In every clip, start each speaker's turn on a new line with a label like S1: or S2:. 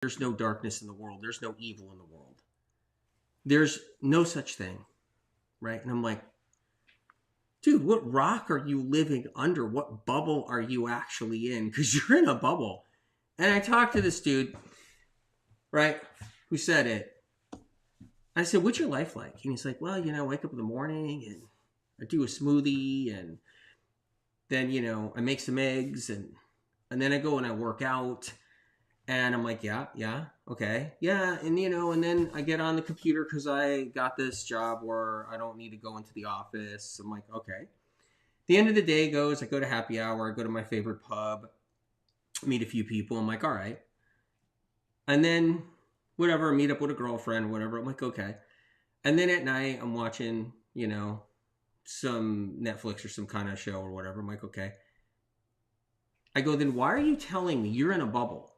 S1: there's no darkness in the world. There's no evil in the world. There's no such thing, right? And I'm like, dude, what rock are you living under? What bubble are you actually in? Because you're in a bubble. And I talked to this dude, right, who said it. I said, what's your life like? And he's like, well, I wake up in the morning and I do a smoothie, and then, I make some eggs, and then I go and I work out. And I'm like, yeah, okay. Yeah, and and then I get on the computer because I got this job where I don't need to go into the office. I'm like, okay. The end of the day goes, I go to happy hour, I go to my favorite pub, meet a few people. I'm like, all right. And then whatever, meet up with a girlfriend, whatever. I'm like, okay. And then at night I'm watching, some Netflix or some kind of show or whatever. I'm like, okay. I go, then why are you telling me you're in a bubble?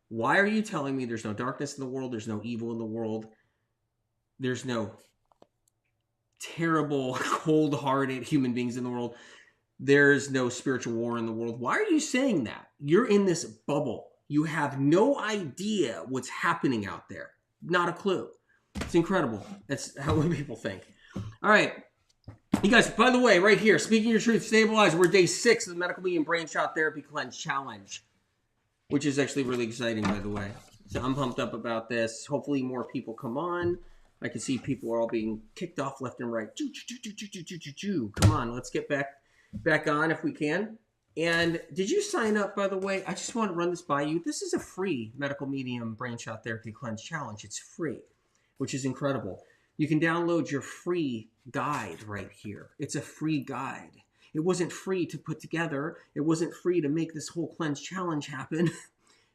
S1: Why are you telling me there's no darkness in the world? There's no evil in the world. There's no terrible, cold-hearted human beings in the world. There's no spiritual war in the world. Why are you saying that? You're in this bubble. You have no idea what's happening out there. Not a clue. It's incredible. That's how people think. All right. You guys, by the way, right here, Speaking Your Truth Stabilizer, we're day 6 of the Medical Medium Brain Shot Therapy Cleanse Challenge, which is actually really exciting, by the way. So I'm pumped up about this. Hopefully more people come on. I can see people are all being kicked off left and right. Come on, let's get back on if we can. And did you sign up, by the way? I just want to run this by you. This is a free Medical Medium Brain Shot Therapy Cleanse Challenge. It's free, which is incredible. You can download your free guide right here. It's a free guide. It wasn't free to put together. It wasn't free to make this whole cleanse challenge happen.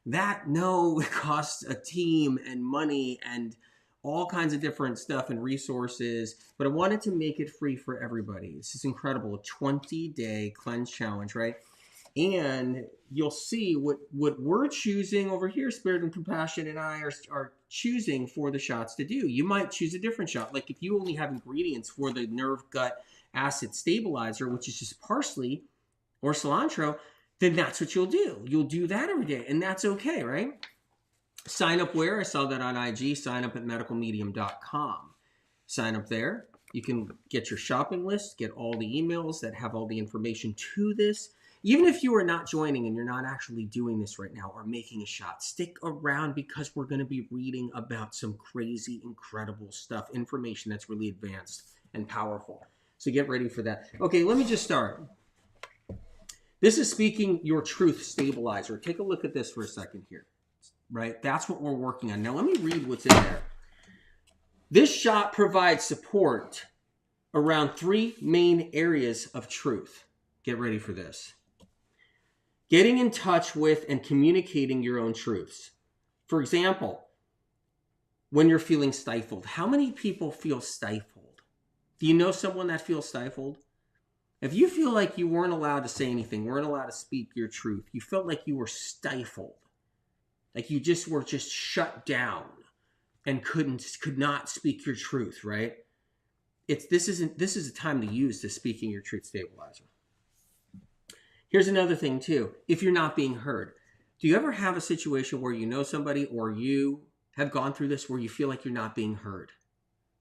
S1: It costs a team and money and all kinds of different stuff and resources, but I wanted to make it free for everybody. This is incredible. A 20-day cleanse challenge, right? And you'll see what we're choosing over here, Spirit and Compassion and I are choosing for the shots to do. You might choose a different shot. Like if you only have ingredients for the nerve gut acid stabilizer, which is just parsley or cilantro, then that's what you'll do. You'll do that every day, and that's okay, right? Sign up where? I saw that on IG. Sign up at medicalmedium.com. Sign up there. You can get your shopping list, get all the emails that have all the information to this. Even if you are not joining and you're not actually doing this right now or making a shot, stick around because we're going to be reading about some crazy, incredible stuff, information that's really advanced and powerful. So get ready for that. Okay, let me just start. This is Speaking Your Truth Stabilizer. Take a look at this for a second here, right? That's what we're working on. Now let me read what's in there. This shot provides support around 3 main areas of truth. Get ready for this. Getting in touch with and communicating your own truths. For example, when you're feeling stifled, how many people feel stifled? Do you know someone that feels stifled? If you feel like you weren't allowed to say anything, weren't allowed to speak your truth, you felt like you were stifled, like you were shut down and could not speak your truth, right? This is a time to use the Speaking Your Truth Stabilizer. Here's another thing too. If you're not being heard, do you ever have a situation where you know somebody or you have gone through this where you feel like you're not being heard?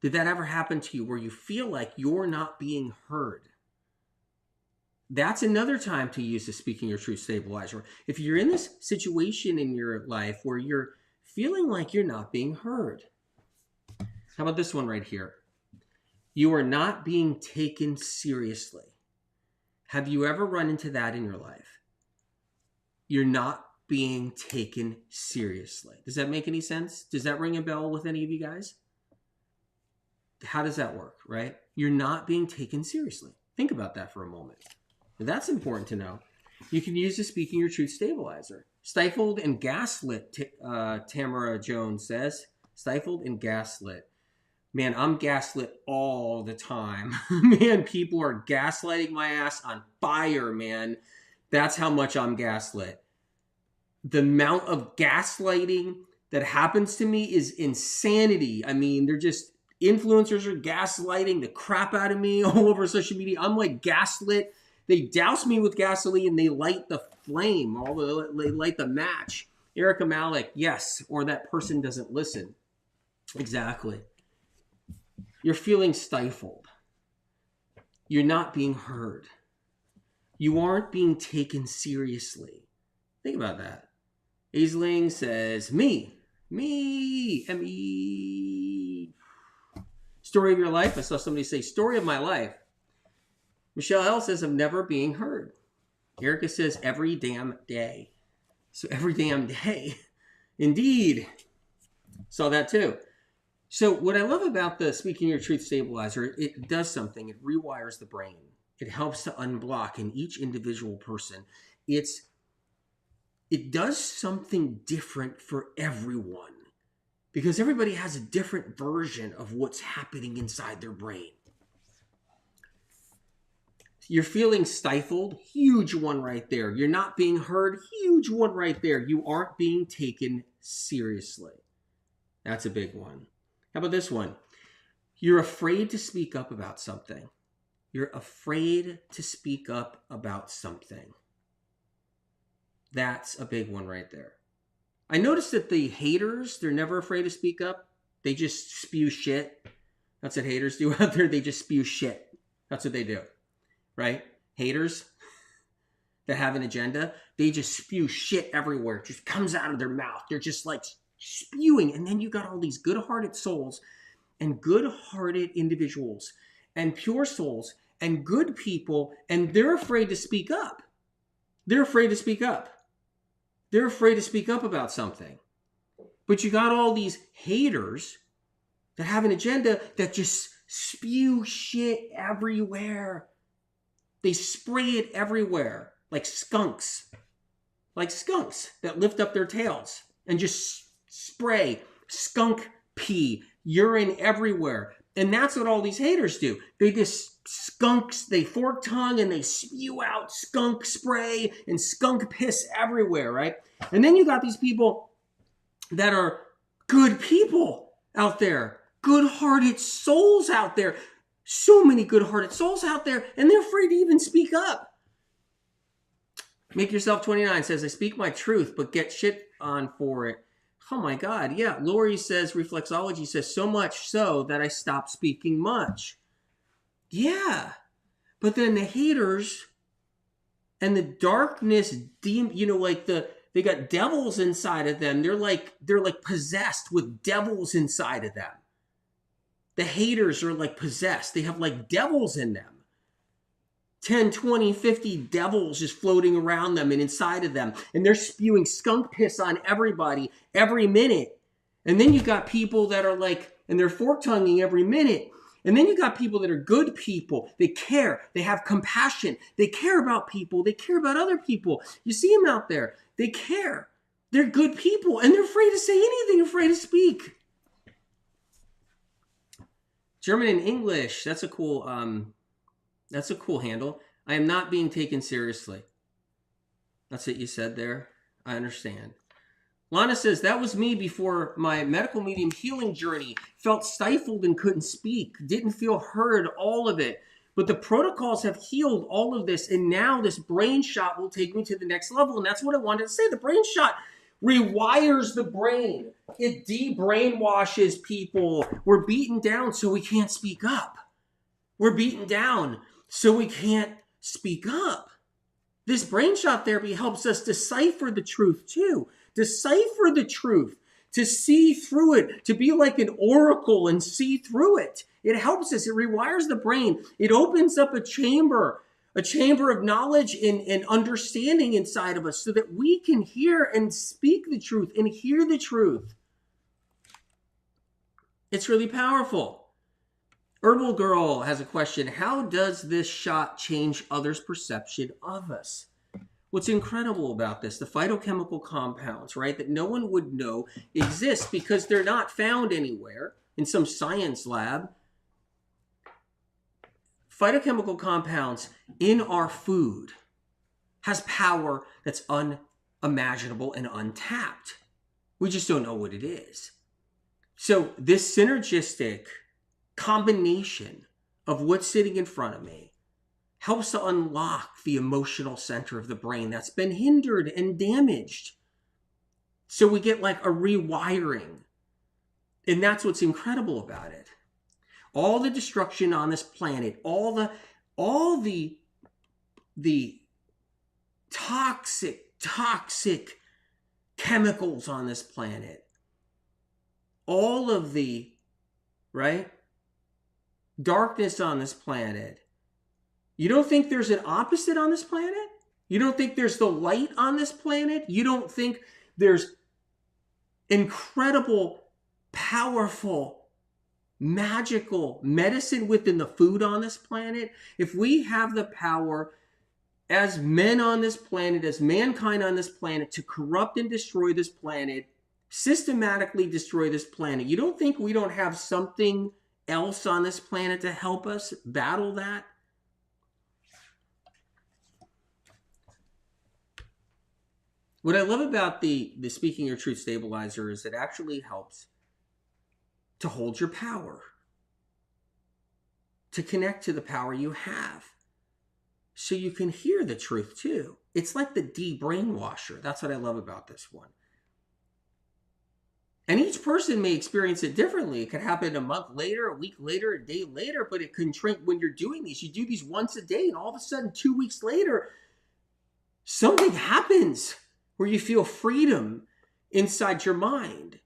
S1: Did that ever happen to you where you feel like you're not being heard? That's another time to use the Speaking Your Truth Stabilizer. If you're in this situation in your life where you're feeling like you're not being heard. How about this one right here? You are not being taken seriously. Have you ever run into that in your life? You're not being taken seriously. Does that make any sense? Does that ring a bell with any of you guys? How does that work, right? You're not being taken seriously. Think about that for a moment. That's important to know. You can use the Speaking Your Truth Stabilizer. Stifled and gaslit, Tamara Jones says. Stifled and gaslit. Man, I'm gaslit all the time. Man, people are gaslighting my ass on fire, man. That's how much I'm gaslit. The amount of gaslighting that happens to me is insanity. I mean, influencers are gaslighting the crap out of me all over social media. I'm like gaslit. They douse me with gasoline and they light the flame, they light the match. Erica Malik, yes, or that person doesn't listen. Exactly. You're feeling stifled. You're not being heard. You aren't being taken seriously. Think about that. Aisling says, me, M-E. Story of your life. I saw somebody say, story of my life. Michelle L says, I'm never being heard. Erica says, every damn day. So every damn day. Indeed. Saw that too. So what I love about the Speaking Your Truth Stabilizer, it does something. It rewires the brain. It helps to unblock in each individual person. It does something different for everyone because everybody has a different version of what's happening inside their brain. You're feeling stifled, huge one right there. You're not being heard, huge one right there. You aren't being taken seriously. That's a big one. How about this one? You're afraid to speak up about something. You're afraid to speak up about something. That's a big one right there. I noticed that the haters, they're never afraid to speak up. They just spew shit. That's what haters do out there. They just spew shit. That's what they do. Right? Haters that have an agenda, they just spew shit everywhere. It just comes out of their mouth. They're just like spewing. And then you got all these good-hearted souls and good-hearted individuals and pure souls and good people, and they're afraid to speak up. They're afraid to speak up. They're afraid to speak up about something. But you got all these haters that have an agenda that just spew shit everywhere. They spray it everywhere like skunks that lift up their tails and just spray skunk pee, urine everywhere. And that's what all these haters do. They just skunks, they fork tongue and they spew out skunk spray and skunk piss everywhere, right? And then you got these people that are good people out there, good-hearted souls out there. So many good-hearted souls out there, and they're afraid to even speak up. Make Yourself 29 says, I speak my truth, but get shit on for it. Oh my God, yeah. Lori says, Reflexology says, so much so that I stopped speaking much. Yeah. But then the haters and the darkness, they got devils inside of them. They're like possessed with devils inside of them. The haters are like possessed. They have like devils in them. 10, 20, 50 devils just floating around them and inside of them. And they're spewing skunk piss on everybody every minute. And then you got people that are like, and they're fork-tonguing every minute. And then you got people that are good people. They care. They have compassion. They care about people. They care about other people. You see them out there. They care. They're good people. And they're afraid to say anything, afraid to speak. German and English, that's a cool handle. I am not being taken seriously. That's what you said there. I understand. Lana says, that was me before my medical medium healing journey. Felt stifled and couldn't speak. Didn't feel heard, all of it. But the protocols have healed all of this. And now this brain shot will take me to the next level. And that's what I wanted to say. The brain shot rewires the brain. It de-brainwashes people. We're beaten down so we can't speak up. We're beaten down so we can't speak up. This brain shot therapy helps us decipher the truth too. Decipher the truth, to see through it, to be like an oracle and see through it. It helps us. It rewires the brain. It opens up a chamber of knowledge and understanding inside of us so that we can hear and speak the truth and hear the truth. It's really powerful. Herbal Girl has a question. How does this shot change others' perception of us? What's incredible about this, the phytochemical compounds, right, that no one would know exist because they're not found anywhere in some science lab. Phytochemical compounds in our food has power that's unimaginable and untapped. We just don't know what it is. So this synergistic combination of what's sitting in front of me helps to unlock the emotional center of the brain that's been hindered and damaged. So we get like a rewiring. And that's what's incredible about it. All the destruction on this planet, all the toxic chemicals on this planet, all of the, right, darkness on this planet. You don't think there's an opposite on this planet? You don't think there's the light on this planet? You don't think there's incredible, powerful, magical medicine within the food on this planet? If we have the power as men on this planet, as mankind on this planet, to corrupt and destroy this planet, systematically destroy this planet, you don't think we don't have something else on this planet to help us battle that? What I love about the Speaking Your Truth Stabilizer is it actually helps to hold your power, to connect to the power you have, so you can hear the truth too. It's like the de-brainwasher. That's what I love about this one. And each person may experience it differently. It could happen a month later, a week later, a day later, but it can shrink when you're doing these. You do these once a day, and all of a sudden, 2 weeks later, something happens where you feel freedom inside your mind.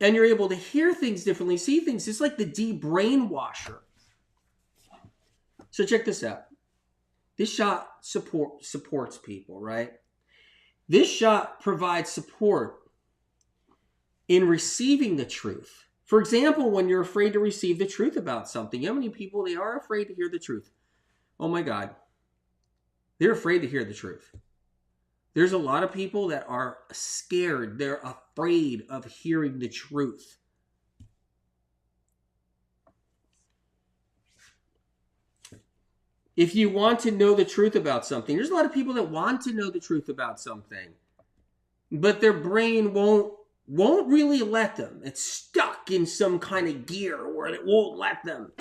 S1: And you're able to hear things differently, see things. It's like the de-brainwasher. So check this out. This shot supports people, right? This shot provides support in receiving the truth. For example, when you're afraid to receive the truth about something, you know how many people, they are afraid to hear the truth? Oh my God. They're afraid to hear the truth. There's a lot of people that are scared. They're afraid of hearing the truth. If you want to know the truth about something, there's a lot of people that want to know the truth about something, but their brain won't really let them. It's stuck in some kind of gear where it won't let them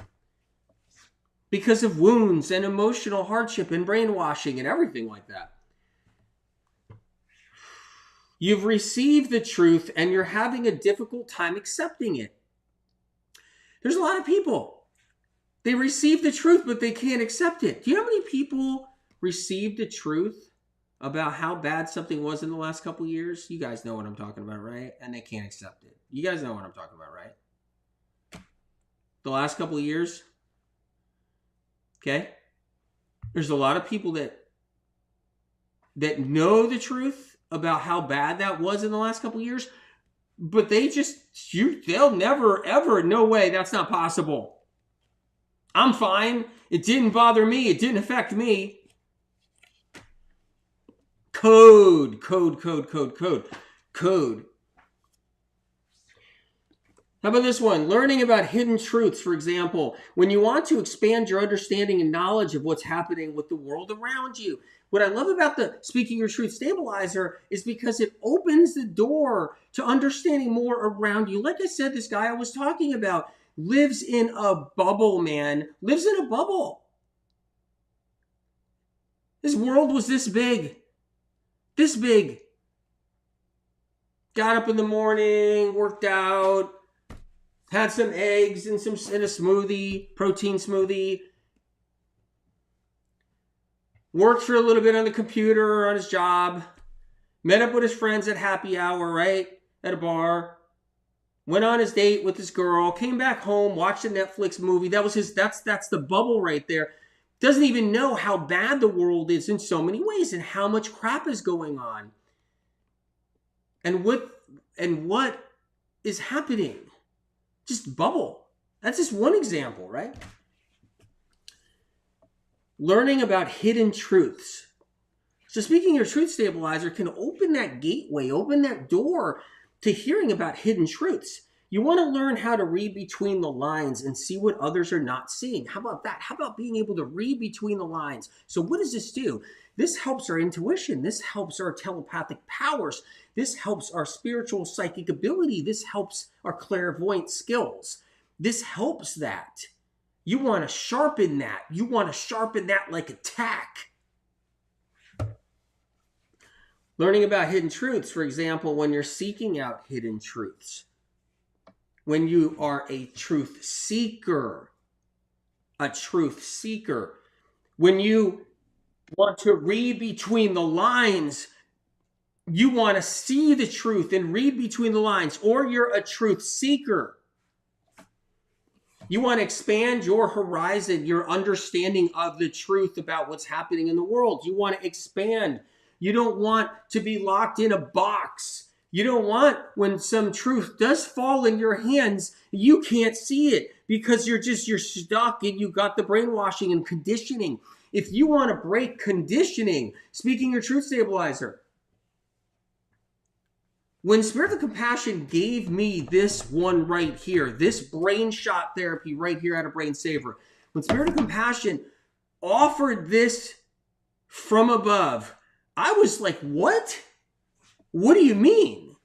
S1: because of wounds and emotional hardship and brainwashing and everything like that. You've received the truth and you're having a difficult time accepting it. There's a lot of people, they receive the truth, but they can't accept it. Do you know how many people received the truth about how bad something was in the last couple of years? You guys know what I'm talking about, right? And they can't accept it. You guys know what I'm talking about, right? The last couple of years. Okay? There's a lot of people that know the truth about how bad that was in the last couple of years, but they'll never, ever, no way, that's not possible. I'm fine. It didn't bother me. It didn't affect me. Code. How about this one? Learning about hidden truths, for example, when you want to expand your understanding and knowledge of what's happening with the world around you. What I love about the Speaking Your Truth Stabilizer is because it opens the door to understanding more around you. Like I said, this guy I was talking about lives in a bubble, man. Lives in a bubble. His world was this big. This big. Got up in the morning, worked out, had some eggs and in a smoothie, protein smoothie. Worked for a little bit on the computer on his job. Met up with his friends at happy hour, right? At a bar. Went on his date with this girl. Came back home, watched a Netflix movie. That's the bubble right there. Doesn't even know how bad the world is in so many ways and how much crap is going on. And what is happening. Just bubble. That's just one example, right? Learning about hidden truths. So Speaking Your Truth Stabilizer can open that gateway, open that door to hearing about hidden truths. You want to learn how to read between the lines and see what others are not seeing. How about that? How about being able to read between the lines? So what does this do? This helps our intuition. This helps our telepathic powers. This helps our spiritual psychic ability. This helps our clairvoyant skills. This helps that. You want to sharpen that. You want to sharpen that like a tack. Learning about hidden truths, for example, when you're seeking out hidden truths, when you are a truth seeker, when you want to read between the lines, you want to see the truth and read between the lines, or you're a truth seeker. You want to expand your horizon, your understanding of the truth about what's happening in the world. You want to expand. You don't want to be locked in a box. You don't want, when some truth does fall in your hands, you can't see it because you're stuck and you got the brainwashing and conditioning. If you want to break conditioning, speaking your truth stabilizer, when Spirit of Compassion gave me this one right here, this brain shot therapy right here at a Brain Saver, when Spirit of Compassion offered this from above, I was like, what? What do you mean?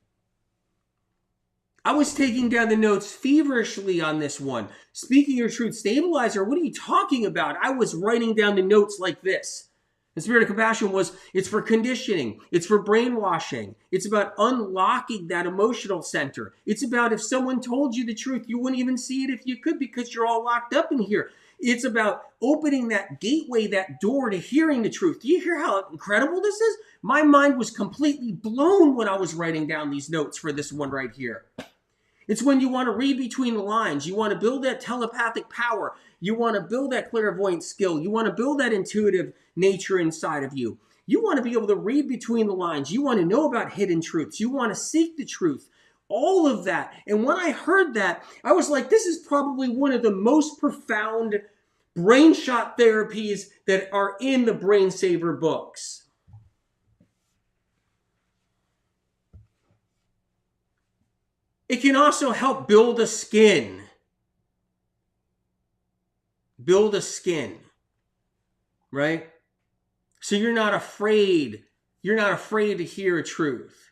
S1: I was taking down the notes feverishly on this one. Speaking your truth stabilizer, what are you talking about? I was writing down the notes like this. The Spirit of Compassion it's for conditioning. It's for brainwashing. It's about unlocking that emotional center. It's about if someone told you the truth, you wouldn't even see it if you could because you're all locked up in here. It's about opening that gateway, that door to hearing the truth. Do you hear how incredible this is? My mind was completely blown when I was writing down these notes for this one right here. It's when you want to read between the lines. You want to build that telepathic power. You want to build that clairvoyant skill. You want to build that intuitive nature inside of you. You want to be able to read between the lines. You want to know about hidden truths. You want to seek the truth. All of that. And when I heard that, I was like, this is probably one of the most profound brain shot therapies that are in the Brain Saver books. It can also help build a skin. Build a skin, right? So you're not afraid. You're not afraid to hear a truth.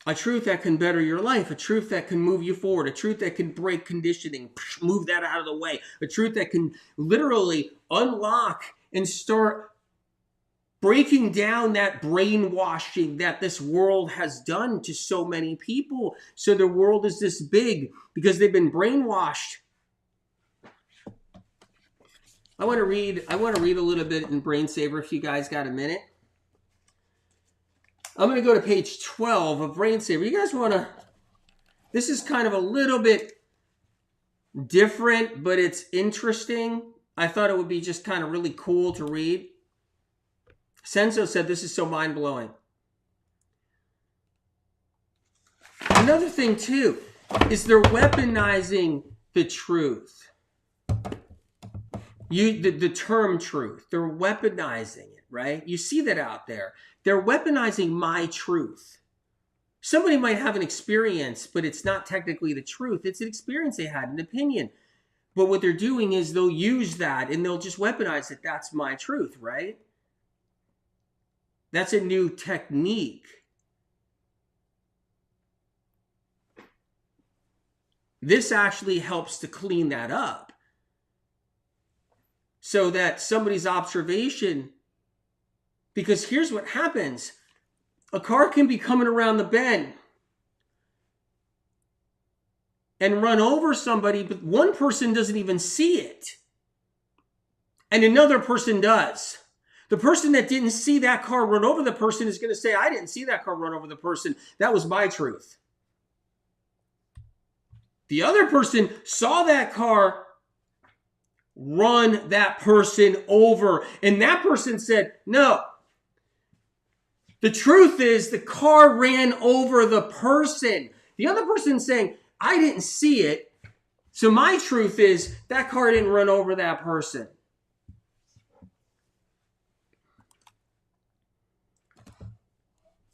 S1: A truth that can better your life. A truth that can move you forward. A truth that can break conditioning. Move that out of the way. A truth that can literally unlock and start breaking down that brainwashing that this world has done to so many people. So the world is this big because they've been brainwashed. I want to read a little bit in Brain Saver if you guys got a minute. I'm going to go to page 12 of Brain Saver. You guys want to... This is kind of a little bit different, but it's interesting. I thought it would be just kind of really cool to read. Senso said, this is so mind-blowing. Another thing, too, is they're weaponizing the truth. The term truth. They're weaponizing it, right? You see that out there. They're weaponizing my truth. Somebody might have an experience, but it's not technically the truth. It's an experience they had, an opinion. But what they're doing is they'll use that and they'll just weaponize it. That's my truth, right? That's a new technique. This actually helps to clean that up so that somebody's observation, because here's what happens. A car can be coming around the bend and run over somebody, but one person doesn't even see it. And another person does. The person that didn't see that car run over the person is going to say, I didn't see that car run over the person. That was my truth. The other person saw that car run that person over. And that person said, no. The truth is the car ran over the person. The other person saying, I didn't see it. So my truth is that car didn't run over that person.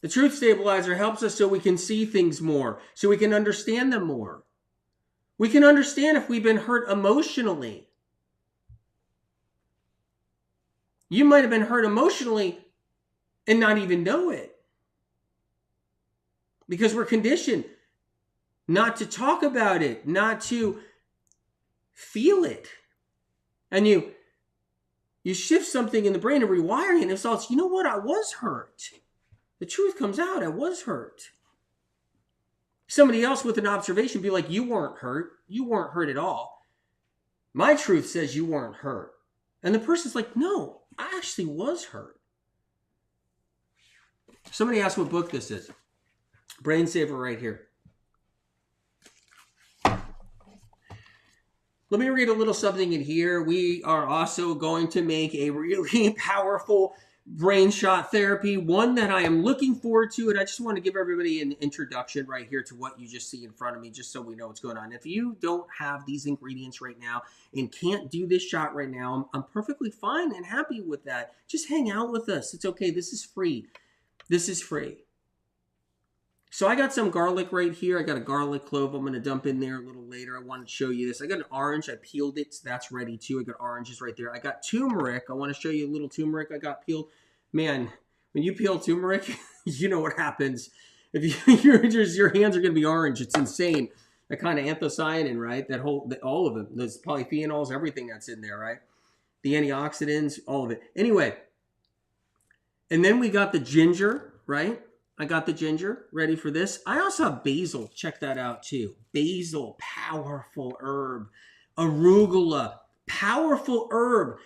S1: The truth stabilizer helps us so we can see things more, so we can understand them more. We can understand if we've been hurt emotionally. You might have been hurt emotionally and not even know it. Because we're conditioned not to talk about it, not to feel it. And You shift something in the brain and rewiring it, and it's, you know what? I was hurt. The truth comes out. I was hurt. Somebody else with an observation be like, you weren't hurt. You weren't hurt at all. My truth says you weren't hurt. And the person's like, no, I actually was hurt. Somebody asked what book this is. Brain Saver right here. Let me read a little something in here. We are also going to make a really powerful brain shot therapy, one that I am looking forward to. And I just want to give everybody an introduction right here to what you just see in front of me, just so we know what's going on. If you don't have these ingredients right now and can't do this shot right now, I'm perfectly fine and happy with that. Just hang out with us. It's okay. This is free. This is free. So I got some garlic right here. I got a garlic clove I'm going to dump in there a little later. I want to show you this. I got an orange. I peeled it, so that's ready too. I got oranges right there. I got turmeric. I want to show you a little turmeric I got peeled. Man, when you peel turmeric, you know what happens. If your hands are going to be orange. It's insane. That kind of anthocyanin, right? All of it. Those polyphenols, everything that's in there, right? The antioxidants, all of it. Anyway, and then we got the ginger, right? I got the ginger ready for this. I also have basil. Check that out too. Basil, powerful herb. Arugula, powerful herb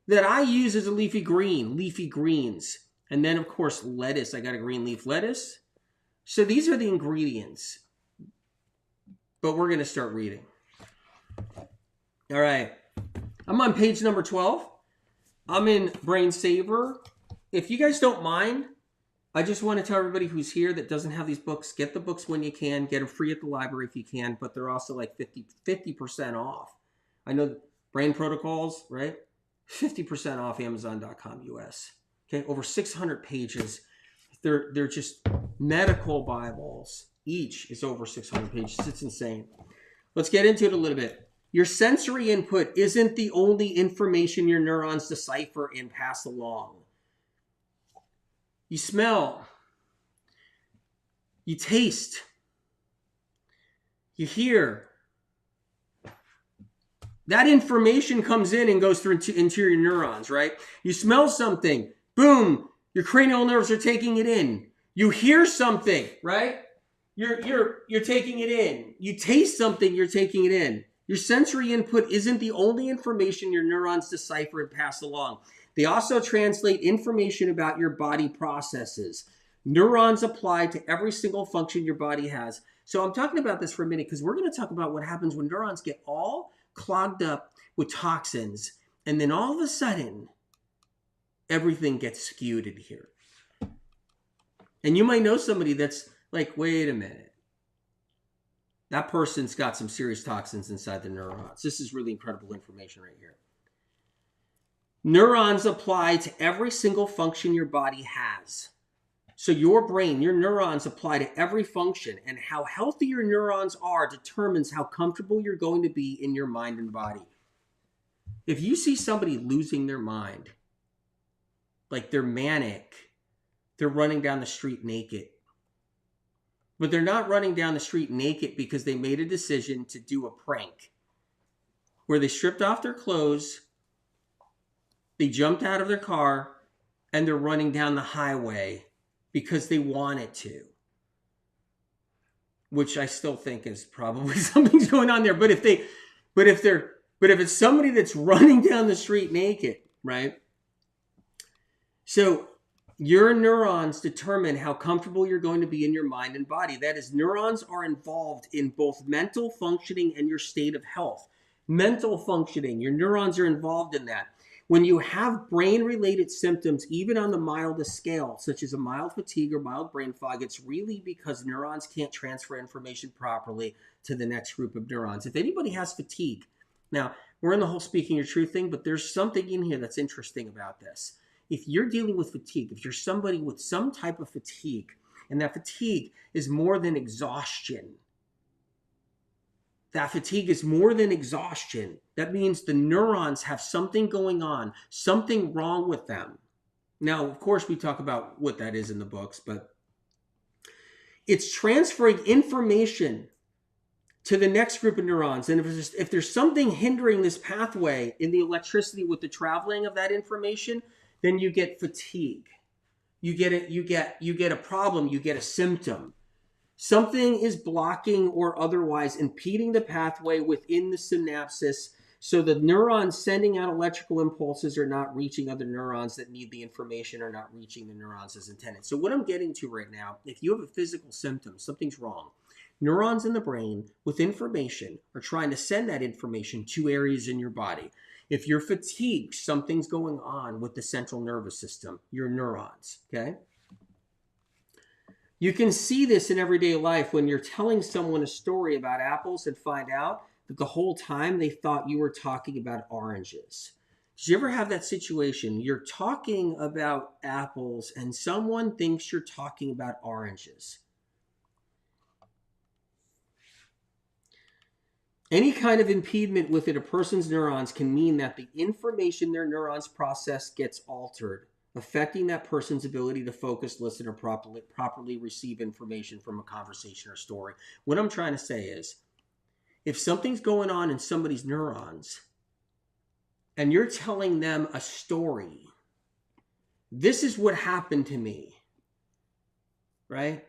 S1: that I use as a leafy greens. And then, of course, lettuce. I got a green leaf lettuce. So these are the ingredients. But we're going to start reading. All right. I'm on page number 12. I'm in Brain Saver. If you guys don't mind, I just want to tell everybody who's here that doesn't have these books, get the books when you can. Get them free at the library if you can, but they're also like 50% off. I know Brain Protocols, right? 50% off Amazon.com US. Okay, over 600 pages. They're just medical Bibles. Each is over 600 pages. It's insane. Let's get into it a little bit. Your sensory input isn't the only information your neurons decipher and pass along. You smell, you taste, you hear. That information comes in and goes through into your neurons, right? You smell something, boom, your cranial nerves are taking it in. You hear something, right? You're taking it in. You taste something, you're taking it in. Your sensory input isn't the only information your neurons decipher and pass along. They also translate information about your body processes. Neurons apply to every single function your body has. So I'm talking about this for a minute because we're going to talk about what happens when neurons get all clogged up with toxins. And then all of a sudden, everything gets skewed in here. And you might know somebody that's like, wait a minute. That person's got some serious toxins inside the neurons. This is really incredible information right here. Neurons apply to every single function your body has. So your brain, your neurons apply to every function, and how healthy your neurons are determines how comfortable you're going to be in your mind and body. If you see somebody losing their mind, like they're manic, they're running down the street naked. But they're not running down the street naked because they made a decision to do a prank where they stripped off their clothes, they jumped out of their car, and they're running down the highway because they wanted to. Which I still think is probably something's going on there. But if it's somebody that's running down the street naked, right? So your neurons determine how comfortable you're going to be in your mind and body. That is, neurons are involved in both mental functioning and your state of health. Mental functioning, your neurons are involved in that. When you have brain-related symptoms, even on the mildest scale, such as a mild fatigue or mild brain fog, it's really because neurons can't transfer information properly to the next group of neurons. If anybody has fatigue, now, we're in the whole speaking your truth thing, but there's something in here that's interesting about this. If you're dealing with fatigue, if you're somebody with some type of fatigue, and that fatigue is more than exhaustion, that means the neurons have something going on, something wrong with them. Now, of course, we talk about what that is in the books, but it's transferring information to the next group of neurons. And if there's something hindering this pathway in the electricity with the traveling of that information, then you get fatigue. You get a problem, you get a symptom. Something is blocking or otherwise impeding the pathway within the synapses, so the neurons sending out electrical impulses are not reaching other neurons that need the information, or not reaching the neurons as intended. So what I'm getting to right now, if you have a physical symptom, something's wrong. Neurons in the brain with information are trying to send that information to areas in your body. If you're fatigued, something's going on with the central nervous system, your neurons, okay? You can see this in everyday life when you're telling someone a story about apples and find out that the whole time they thought you were talking about oranges. Did you ever have that situation? You're talking about apples and someone thinks you're talking about oranges. Any kind of impediment within a person's neurons can mean that the information their neurons process gets altered, affecting that person's ability to focus, listen, or properly receive information from a conversation or story. What I'm trying to say is, if something's going on in somebody's neurons and you're telling them a story, this is what happened to me, right?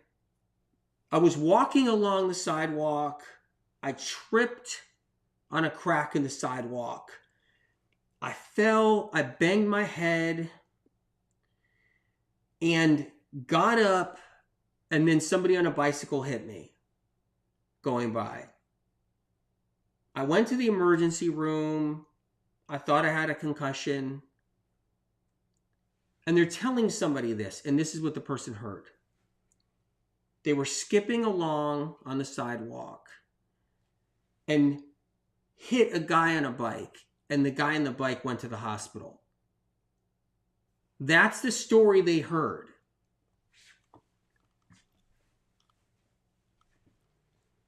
S1: I was walking along the sidewalk. I tripped on a crack in the sidewalk. I fell, I banged my head and got up, and then somebody on a bicycle hit me going by. I went to the emergency room. I thought I had a concussion. And they're telling somebody this, and this is what the person heard. They were skipping along on the sidewalk and hit a guy on a bike, and the guy on the bike went to the hospital. That's the story they heard.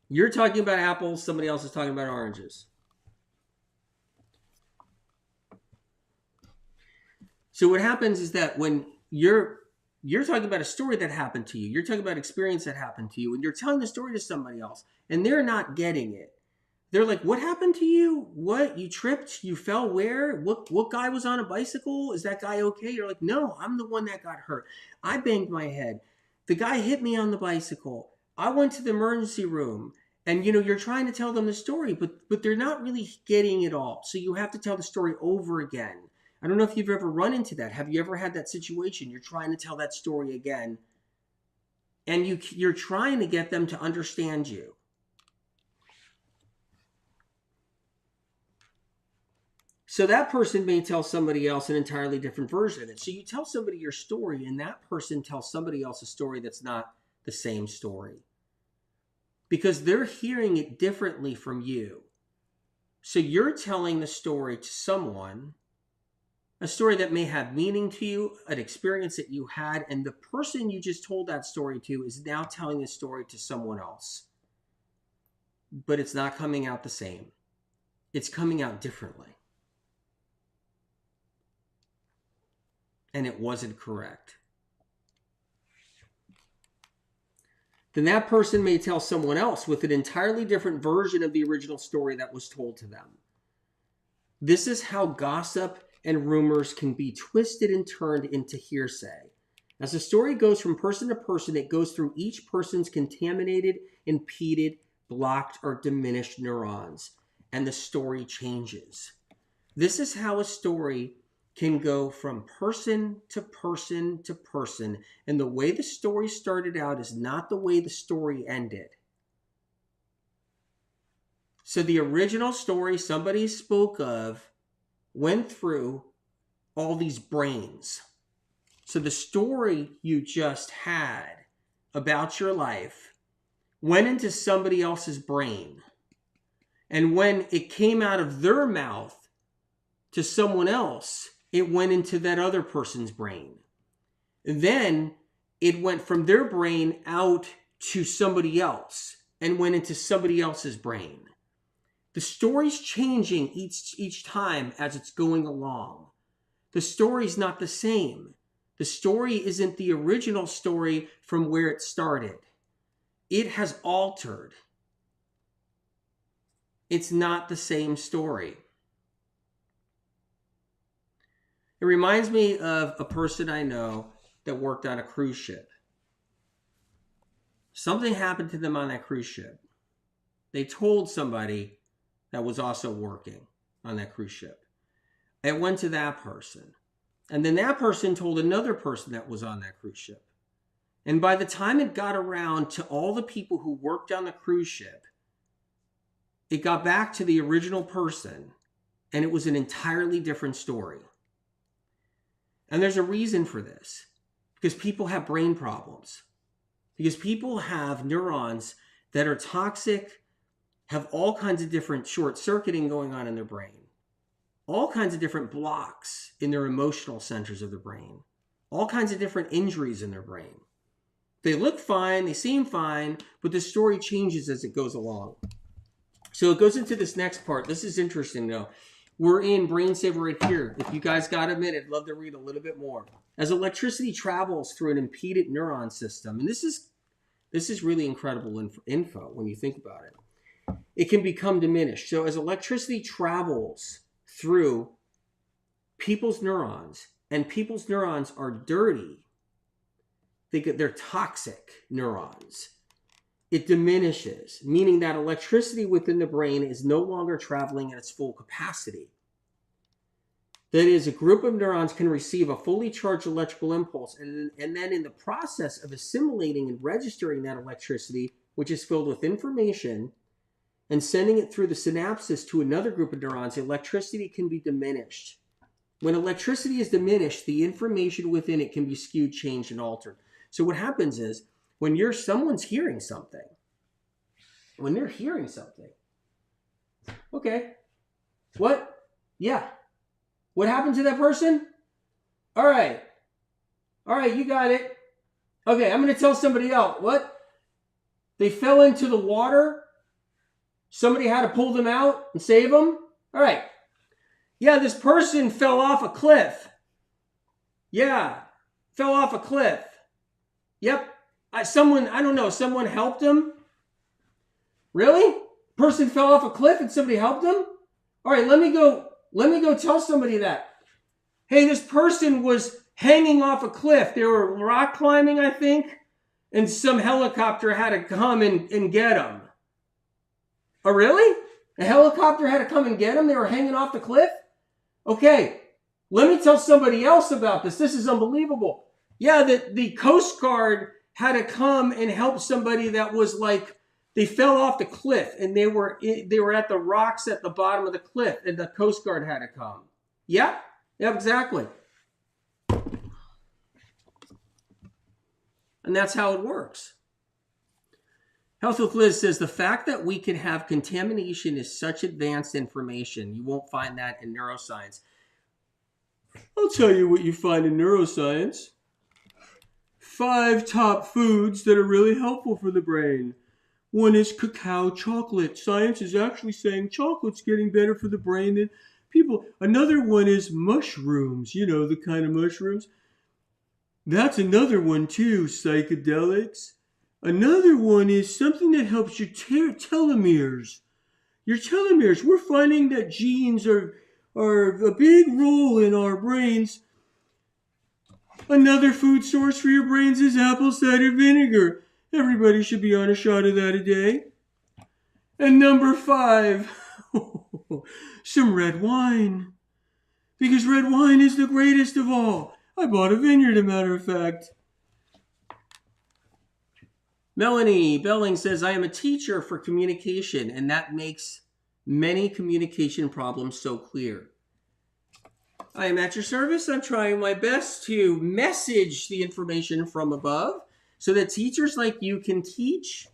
S1: You're talking about apples, somebody else is talking about oranges. So what happens is that when you're talking about a story that happened to you, you're talking about experience that happened to you, and you're telling the story to somebody else, and they're not getting it. They're like, what happened to you? What? You tripped? You fell where? What guy was on a bicycle? Is that guy okay? You're like, no, I'm the one that got hurt. I banged my head. The guy hit me on the bicycle. I went to the emergency room. And, you're trying to tell them the story, but they're not really getting it all. So you have to tell the story over again. I don't know if you've ever run into that. Have you ever had that situation? You're trying to tell that story again. And you're trying to get them to understand you. So that person may tell somebody else an entirely different version of it. So you tell somebody your story, and that person tells somebody else a story that's not the same story. Because they're hearing it differently from you. So you're telling the story to someone, a story that may have meaning to you, an experience that you had, and the person you just told that story to is now telling the story to someone else. But it's not coming out the same. It's coming out differently. And it wasn't correct. Then that person may tell someone else with an entirely different version of the original story that was told to them. This is how gossip and rumors can be twisted and turned into hearsay. As the story goes from person to person, it goes through each person's contaminated, impeded, blocked, or diminished neurons, and the story changes. This is how a story can go from person to person to person. And the way the story started out is not the way the story ended. So the original story somebody spoke of went through all these brains. So the story you just had about your life went into somebody else's brain. And when it came out of their mouth to someone else, it went into that other person's brain. And then it went from their brain out to somebody else and went into somebody else's brain. The story's changing each time as it's going along. The story's not the same. The story isn't the original story from where it started. It has altered. It's not the same story. It reminds me of a person I know that worked on a cruise ship. Something happened to them on that cruise ship. They told somebody that was also working on that cruise ship. It went to that person. And then that person told another person that was on that cruise ship. And by the time it got around to all the people who worked on the cruise ship, it got back to the original person, and it was an entirely different story. And there's a reason for this, because people have brain problems, because people have neurons that are toxic, have all kinds of different short circuiting going on in their brain, all kinds of different blocks in their emotional centers of the brain, all kinds of different injuries in their brain. They look fine, they seem fine, but the story changes as it goes along. So it goes into this next part. This is interesting though. We're in Brain Saver right here. If you guys got a minute, I'd love to read a little bit more. As electricity travels through an impeded neuron system, and this is really incredible info when you think about it, it can become diminished. So as electricity travels through people's neurons, and people's neurons are dirty, they're toxic neurons, it diminishes, meaning that electricity within the brain is no longer traveling at its full capacity. That is, a group of neurons can receive a fully charged electrical impulse, and then in the process of assimilating and registering that electricity, which is filled with information, and sending it through the synapses to another group of neurons, electricity can be diminished. When electricity is diminished, the information within it can be skewed, changed, and altered. So what happens is, when someone's hearing something, when they're hearing something, okay, what? Yeah. What happened to that person? All right, you got it. Okay, I'm going to tell somebody else. What? They fell into the water. Somebody had to pull them out and save them. All right. Yeah, this person fell off a cliff. Yeah, fell off a cliff. Yep. Someone helped him. Really? Person fell off a cliff and somebody helped him? All right, let me go tell somebody that. Hey, this person was hanging off a cliff. They were rock climbing, I think, and some helicopter had to come and get them. Oh, really? A helicopter had to come and get them? They were hanging off the cliff? Okay, let me tell somebody else about this. This is unbelievable. Yeah, the Coast Guard had to come and help somebody that was like, they fell off the cliff and they were at the rocks at the bottom of the cliff, and the Coast Guard had to come. Yeah, exactly. And that's how it works. Health with Liz says, the fact that we can have contamination is such advanced information. You won't find that in neuroscience. I'll tell you what you find in neuroscience. 5 top foods that are really helpful for the brain. One is cacao chocolate. Science is actually saying chocolate's getting better for the brain than people. Another one is mushrooms. You know, the kind of mushrooms. That's another one too, psychedelics. Another one is something that helps your telomeres. Your telomeres. We're finding that genes are a big role in our brains. Another food source for your brains is apple cider vinegar. Everybody should be on a shot of that a day. And number 5, some red wine. Because red wine is the greatest of all. I bought a vineyard, as a matter of fact. Melanie Belling says, I am a teacher for communication, and that makes many communication problems so clear. I am at your service. I'm trying my best to message the information from above so that teachers like you can teach.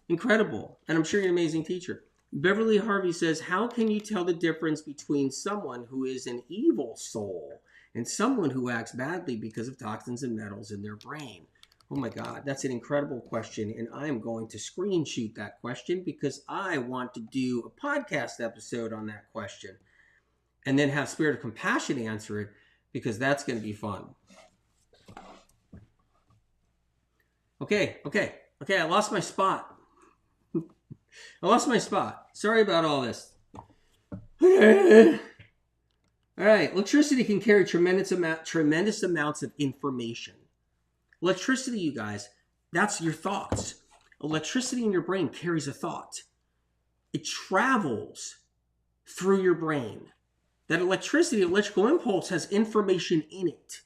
S1: Incredible. And I'm sure you're an amazing teacher. Beverly Harvey says, how can you tell the difference between someone who is an evil soul and someone who acts badly because of toxins and metals in their brain? Oh my God, that's an incredible question. And I'm going to screen shoot that question because I want to do a podcast episode on that question. And then have Spirit of Compassion answer it, because that's going to be fun. Okay, I lost my spot. I lost my spot. Sorry about all this. All right. Electricity can carry tremendous amounts of information. Electricity, you guys, that's your thoughts. Electricity in your brain carries a thought. It travels through your brain. That electricity, electrical impulse, has information in it.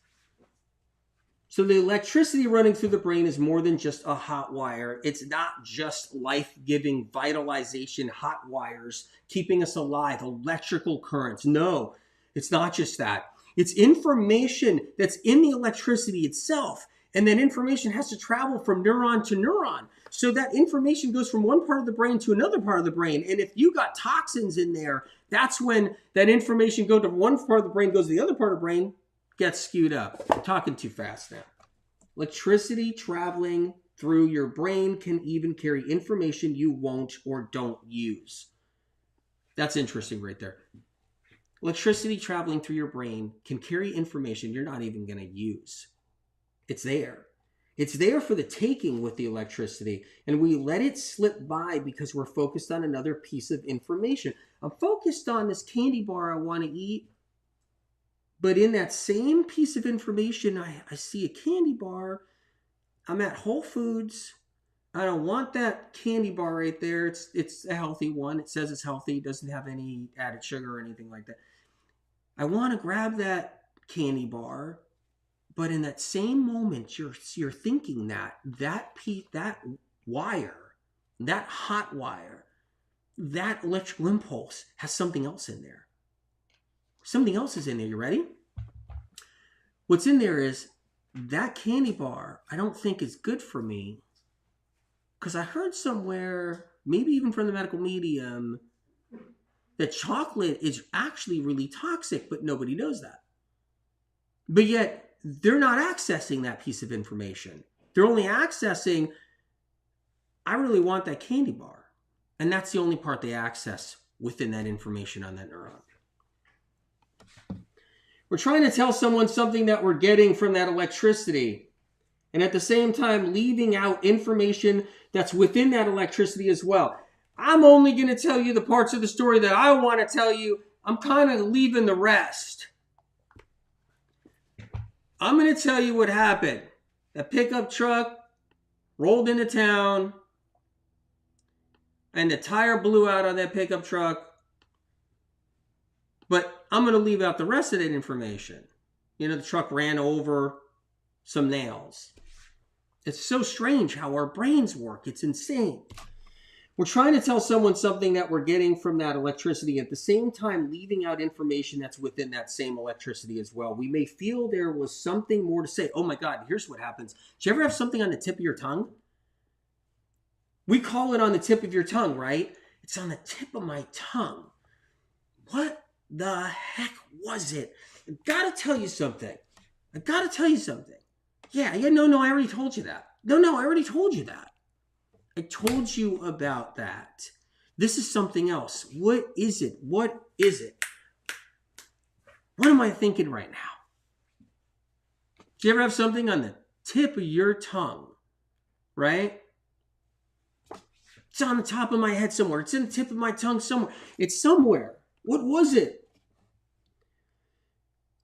S1: So the electricity running through the brain is more than just a hot wire. It's not just life-giving vitalization hot wires keeping us alive, electrical currents. No, it's not just that. It's information that's in the electricity itself. And that information has to travel from neuron to neuron. So that information goes from one part of the brain to another part of the brain. And if you got toxins in there, that's when that information goes to one part of the brain, goes to the other part of the brain, gets skewed up. I'm talking too fast now. Electricity traveling through your brain can even carry information you won't or don't use. That's interesting right there. Electricity traveling through your brain can carry information you're not even going to use. It's there. It's there for the taking with the electricity, and we let it slip by because we're focused on another piece of information. I'm focused on this candy bar I want to eat, but in that same piece of information, I see a candy bar. I'm at Whole Foods. I don't want that candy bar right there. It's a healthy one. It says it's healthy. It doesn't have any added sugar or anything like that. I want to grab that candy bar. But in that same moment, you're thinking that wire, that hot wire, that electrical impulse has something else in there. Something else is in there. You ready? What's in there is that candy bar I don't think is good for me because I heard somewhere, maybe even from the medical medium, that chocolate is actually really toxic, but nobody knows that. But yet, they're not accessing that piece of information. They're only accessing, I really want that candy bar. And that's the only part they access within that information on that neuron. We're trying to tell someone something that we're getting from that electricity, and at the same time leaving out information that's within that electricity as well. I'm only going to tell you the parts of the story that I want to tell you. I'm kind of leaving the rest. I'm going to tell you what happened. That pickup truck rolled into town, and the tire blew out on that pickup truck. But I'm going to leave out the rest of that information. You know, the truck ran over some nails. It's so strange how our brains work. It's insane. We're trying to tell someone something that we're getting from that electricity, at the same time leaving out information that's within that same electricity as well. We may feel there was something more to say. Oh my God, here's what happens. Do you ever have something on the tip of your tongue? We call it on the tip of your tongue, right? It's on the tip of my tongue. What the heck was it? I gotta tell you something. Yeah, no, I already told you that. No, I already told you that. I told you about that. This is something else. What is it? What am I thinking right now? Do you ever have something on the tip of your tongue, right? It's on the top of my head somewhere. It's in the tip of my tongue somewhere. It's somewhere. What was it?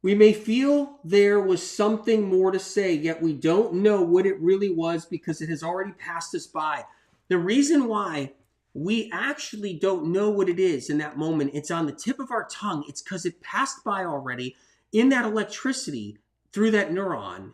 S1: We may feel there was something more to say, yet we don't know what it really was because it has already passed us by. The reason why we actually don't know what it is in that moment, it's on the tip of our tongue, it's because it passed by already in that electricity through that neuron,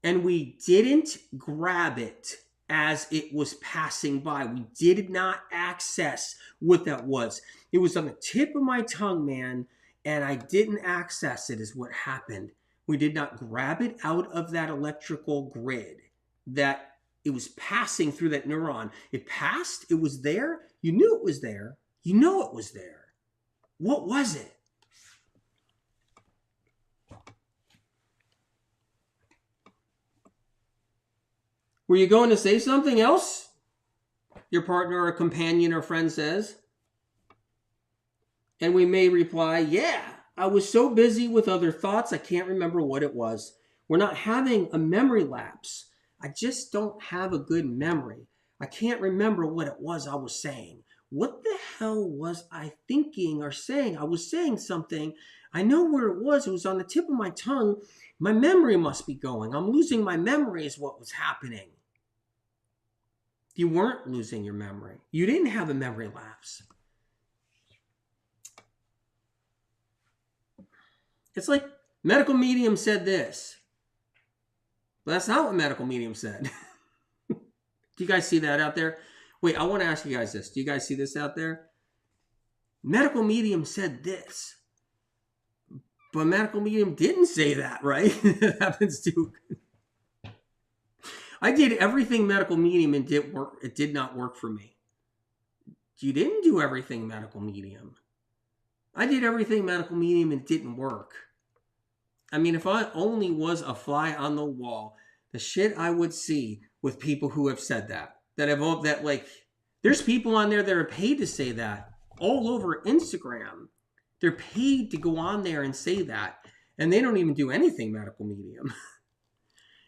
S1: and we didn't grab it as it was passing by. We did not access what that was. It was on the tip of my tongue, man, and I didn't access it is what happened. We did not grab it out of that electrical grid that it was passing through that neuron. It passed. It was there. You knew it was there. You know it was there. What was it? Were you going to say something else? Your partner or companion or friend says. And we may reply, yeah, I was so busy with other thoughts, I can't remember what it was. We're not having a memory lapse. I just don't have a good memory. I can't remember what it was I was saying. What the hell was I thinking or saying? I was saying something. I know where it was. It was on the tip of my tongue. My memory must be going. I'm losing my memory is what was happening. You weren't losing your memory. You didn't have a memory lapse. It's like medical medium said this. But that's not what medical medium said. Do you guys see that out there? Wait, I want to ask you guys this. Do you guys see this out there? Medical medium said this. But medical medium didn't say that, right? It happens too. I did everything medical medium and it did not work for me. You didn't do everything medical medium. I did everything medical medium and it didn't work. I mean, if I only was a fly on the wall, the shit I would see with people who have said that there's people on there that are paid to say that all over Instagram. They're paid to go on there and say that, and they don't even do anything medical medium.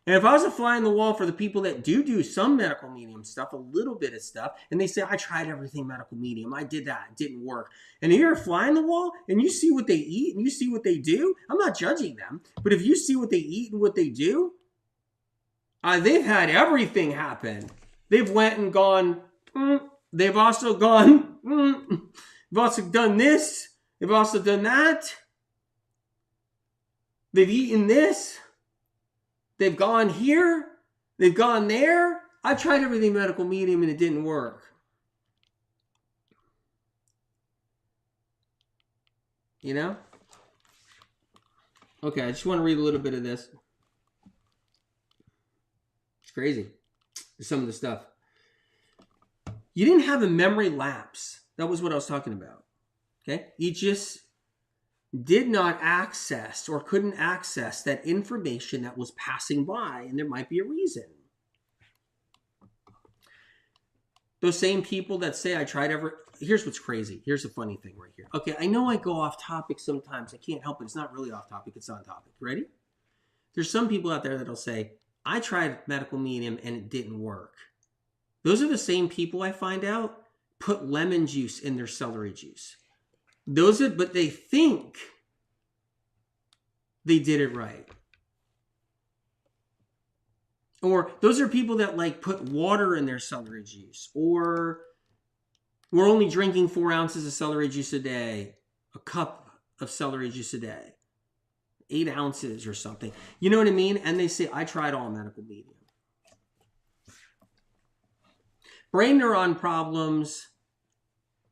S1: And if I was a fly on the wall for the people that do some medical medium stuff, a little bit of stuff, and they say, I tried everything medical medium, I did that, it didn't work. And you're a fly on the wall, and you see what they eat, and you see what they do, I'm not judging them, but if you see what they eat and what they do, they've had everything happen. They've went and gone, they've also gone, they've also done this, they've also done that, they've eaten this, they've gone here, they've gone there. I tried everything medical medium and it didn't work. You know? Okay, I just want to read a little bit of this. It's crazy. Some of the stuff. You didn't have a memory lapse. That was what I was talking about. Okay? You just did not access or couldn't access that information that was passing by, and there might be a reason. Those same people that say I tried here's what's crazy. Here's a funny thing right here. Okay, I know I go off topic sometimes. I can't help it. It's not really off topic. It's on topic. Ready? There's some people out there that'll say, I tried medical medium and it didn't work. Those are the same people I find out put lemon juice in their celery juice. But they think they did it right. Or those are people that like put water in their celery juice. Or we're only drinking 4 ounces of celery juice a day. A cup of celery juice a day. 8 ounces or something. You know what I mean? And they say, I tried all medical medium. Brain neuron problems,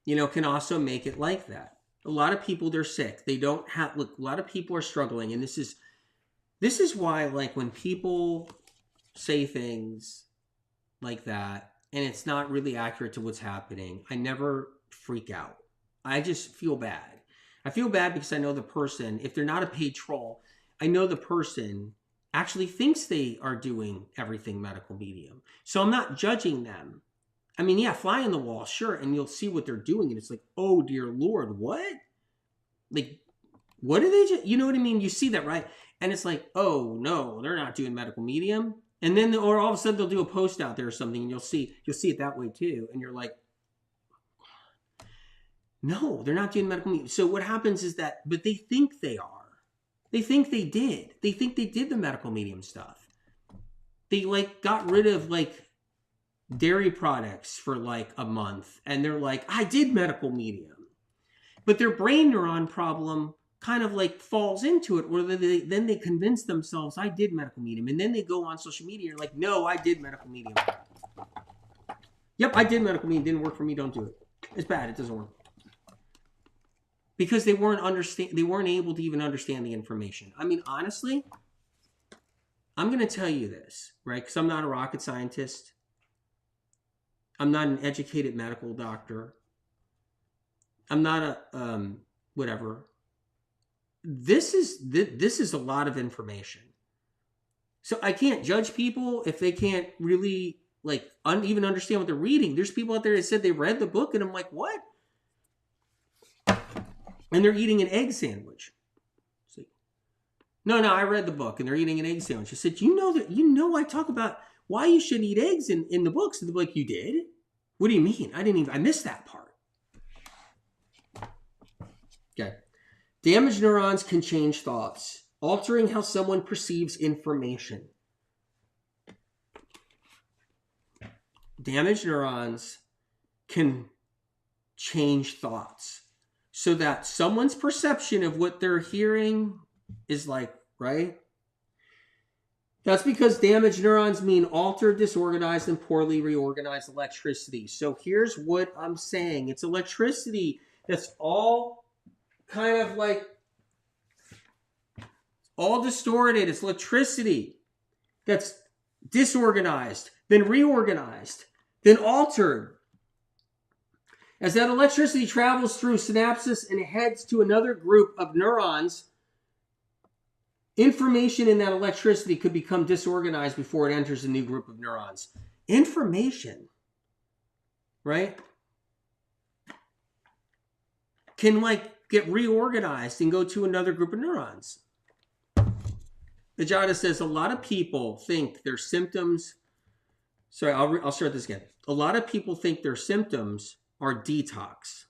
S1: can also make it like that. A lot of people, they're sick. They don't have, look, a lot of people are struggling. And this is why, like, when people say things like that, and it's not really accurate to what's happening, I never freak out. I just feel bad. I feel bad because I know the person, if they're not a paid troll, I know the person actually thinks they are doing everything medical medium. So I'm not judging them. I mean, yeah, fly on the wall, sure, and you'll see what they're doing, and it's like, oh, dear Lord, what? Like, what do they just, you know what I mean? You see that, right? And it's like, oh, no, they're not doing medical medium. And then, or all of a sudden, they'll do a post out there or something, and you'll see it that way, too. And you're like, no, they're not doing medical medium. So what happens is that, but they think they are. They think they did. They think they did the medical medium stuff. They, like, got rid of, like, dairy products for like a month, and they're like, I did medical medium. But their brain neuron problem kind of like falls into it, where then they convince themselves I did medical medium, and then they go on social media and like, no, I did medical medium. Yep, I did medical medium, didn't work for me, don't do it. It's bad, it doesn't work. Because they weren't able to even understand the information. I mean, honestly, I'm going to tell you this, right? Because I'm not a rocket scientist. I'm not an educated medical doctor. I'm not a whatever. This is a lot of information. So I can't judge people if they can't really like even understand what they're reading. There's people out there that said they read the book, and I'm like, what? And they're eating an egg sandwich. See? No, I read the book, and they're eating an egg sandwich. I said, you know I talk about why you should eat eggs in the books. And they'll be like, you did? What do you mean? I missed that part. Okay. Damaged neurons can change thoughts, altering how someone perceives information. Damaged neurons can change thoughts so that someone's perception of what they're hearing is like, right? That's because damaged neurons mean altered, disorganized, and poorly reorganized electricity. So here's what I'm saying. It's electricity that's all kind of like all distorted. It's electricity that's disorganized, then reorganized, then altered. As that electricity travels through synapses and heads to another group of neurons, information in that electricity could become disorganized before it enters a new group of neurons. Information, right, can like get reorganized and go to another group of neurons. Ajada says a lot of people think their symptoms. Sorry, I'll start this again. A lot of people think their symptoms are detox.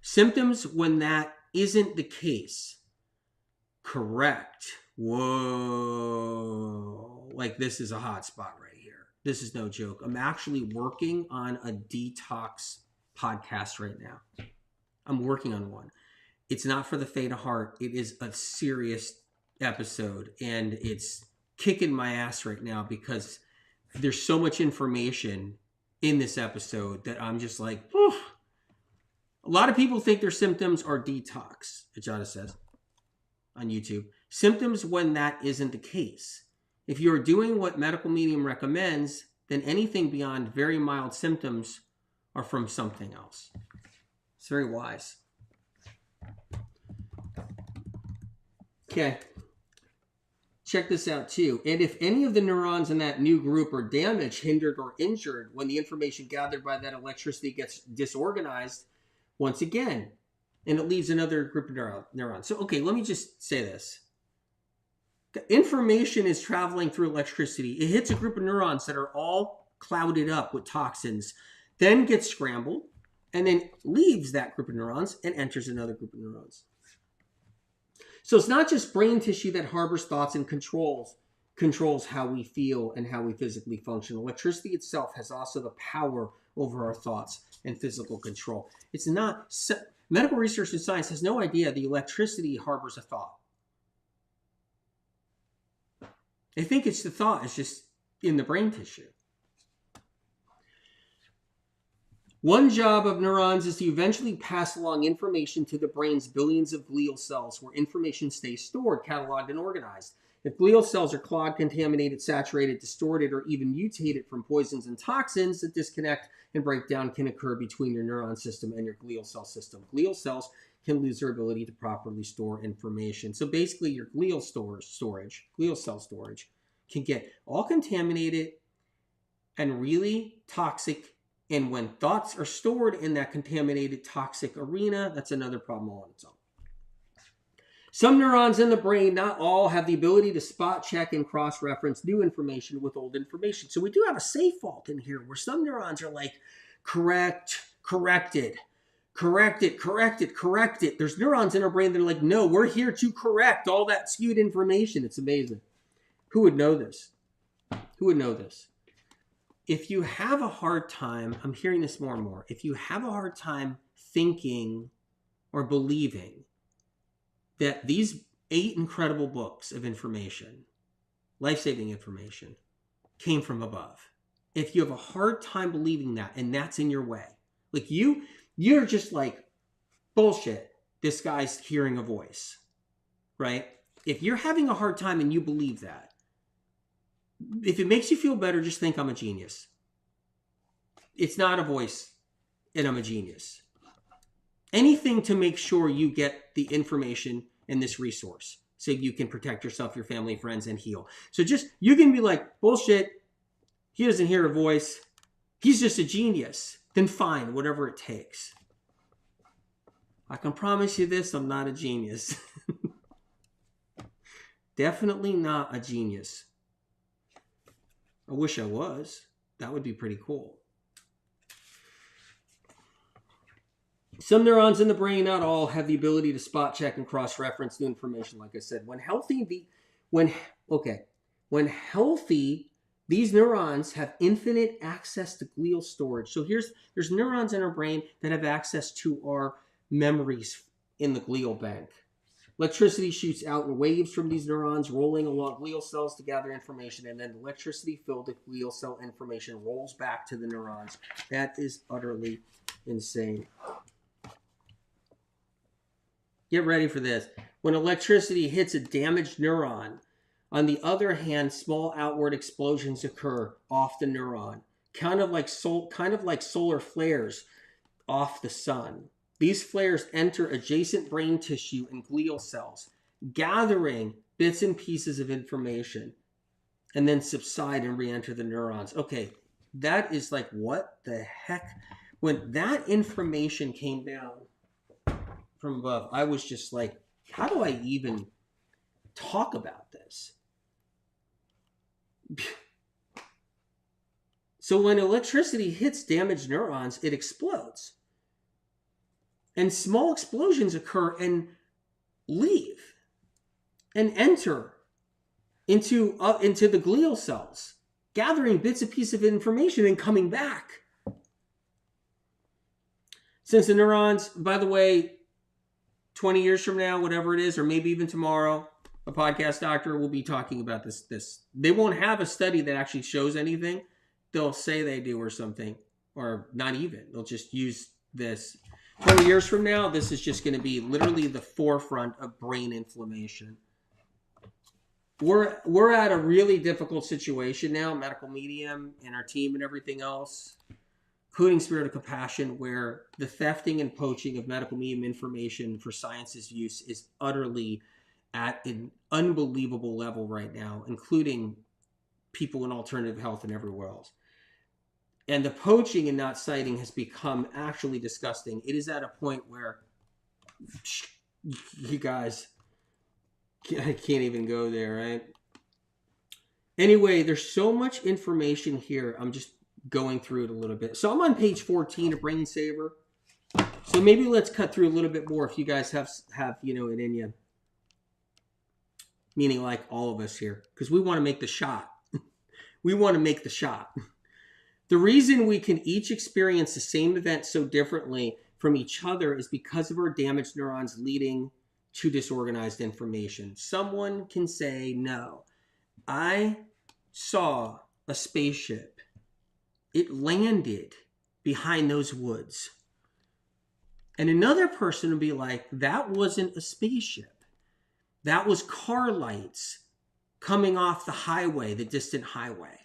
S1: Symptoms when that isn't the case. Correct. Whoa. Like this is a hot spot right here. This is no joke. I'm actually working on a detox podcast right now. I'm working on one. It's not for the faint of heart. It is a serious episode and it's kicking my ass right now because there's so much information in this episode that I'm just like, whew. A lot of people think their symptoms are detox, Ajada says on YouTube. Symptoms when that isn't the case. If you're doing what medical medium recommends, then anything beyond very mild symptoms are from something else. It's very wise. Okay. Check this out too. And if any of the neurons in that new group are damaged, hindered, or injured when the information gathered by that electricity gets disorganized, once again, and it leaves another group of neurons. So, okay, let me just say this. The information is traveling through electricity. It hits a group of neurons that are all clouded up with toxins, then gets scrambled, and then leaves that group of neurons and enters another group of neurons. So it's not just brain tissue that harbors thoughts and controls how we feel and how we physically function. Electricity itself has also the power over our thoughts and physical control. It's not, medical research and science has no idea the electricity harbors a thought. They think it's the thought, it's just in the brain tissue. One job of neurons is to eventually pass along information to the brain's billions of glial cells where information stays stored, cataloged, and organized. If glial cells are clogged, contaminated, saturated, distorted, or even mutated from poisons and toxins, the disconnect and breakdown can occur between your neuron system and your glial cell system. Glial cells can lose their ability to properly store information. So basically your glial cell storage can get all contaminated and really toxic. And when thoughts are stored in that contaminated toxic arena, that's another problem all on its own. Some neurons in the brain, not all, have the ability to spot, check, and cross-reference new information with old information. So we do have a safe fault in here where some neurons are like, corrected. There's neurons in our brain that are like, no, we're here to correct all that skewed information. It's amazing. Who would know this? If you have a hard time, I'm hearing this more and more, if you have a hard time thinking or believing that these 8 incredible books of information, life-saving information, came from above, if you have a hard time believing that and that's in your way, like you're just like, bullshit, this guy's hearing a voice, right? If you're having a hard time and you believe that, if it makes you feel better, just think I'm a genius. It's not a voice, and I'm a genius. Anything to make sure you get the information in this resource so you can protect yourself, your family, friends, and heal. So just, you can be like, bullshit, he doesn't hear a voice, he's just a genius. Then fine, whatever it takes. I can promise you this, I'm not a genius. Definitely not a genius. I wish I was. That would be pretty cool. Some neurons in the brain, not all, have the ability to spot check and cross-reference new information. Like I said, when healthy, these neurons have infinite access to glial storage. So there's neurons in our brain that have access to our memories in the glial bank. Electricity shoots out in waves from these neurons, rolling along glial cells to gather information, and then electricity-filled glial cell information rolls back to the neurons. That is utterly insane. Get ready for this. When electricity hits a damaged neuron, on the other hand, small outward explosions occur off the neuron, kind of like solar flares off the sun. These flares enter adjacent brain tissue and glial cells, gathering bits and pieces of information, and then subside and re-enter the neurons. Okay, that is like, what the heck? When that information came down from above, I was just like, how do I even talk about this? So when electricity hits damaged neurons, it explodes. And small explosions occur and leave and enter into the glial cells, gathering bits and pieces of information and coming back. Since the neurons, by the way, 20 years from now, whatever it is, or maybe even tomorrow, a podcast doctor will be talking about this. They won't have a study that actually shows anything. They'll say they do or something, or not even. They'll just use this. 20 years from now, this is just going to be literally the forefront of brain inflammation. We're at a really difficult situation now, Medical Medium and our team and everything else, including Spirit of Compassion, where the thefting and poaching of medical medium information for science's use is utterly at an unbelievable level right now, including people in alternative health and everywhere else. And the poaching and not citing has become actually disgusting. It is at a point where, you guys, I can't even go there, right? Anyway, there's so much information here. I'm just going through it a little bit. So I'm on page 14 of Brain Saver. So maybe let's cut through a little bit more if you guys have it in you. Meaning like all of us here. Because we want to make the shot. We want to make the shot. The reason we can each experience the same event so differently from each other is because of our damaged neurons leading to disorganized information. Someone can say, no, I saw a spaceship. It landed behind those woods. And another person would be like, that wasn't a spaceship. That was car lights coming off the highway, the distant highway.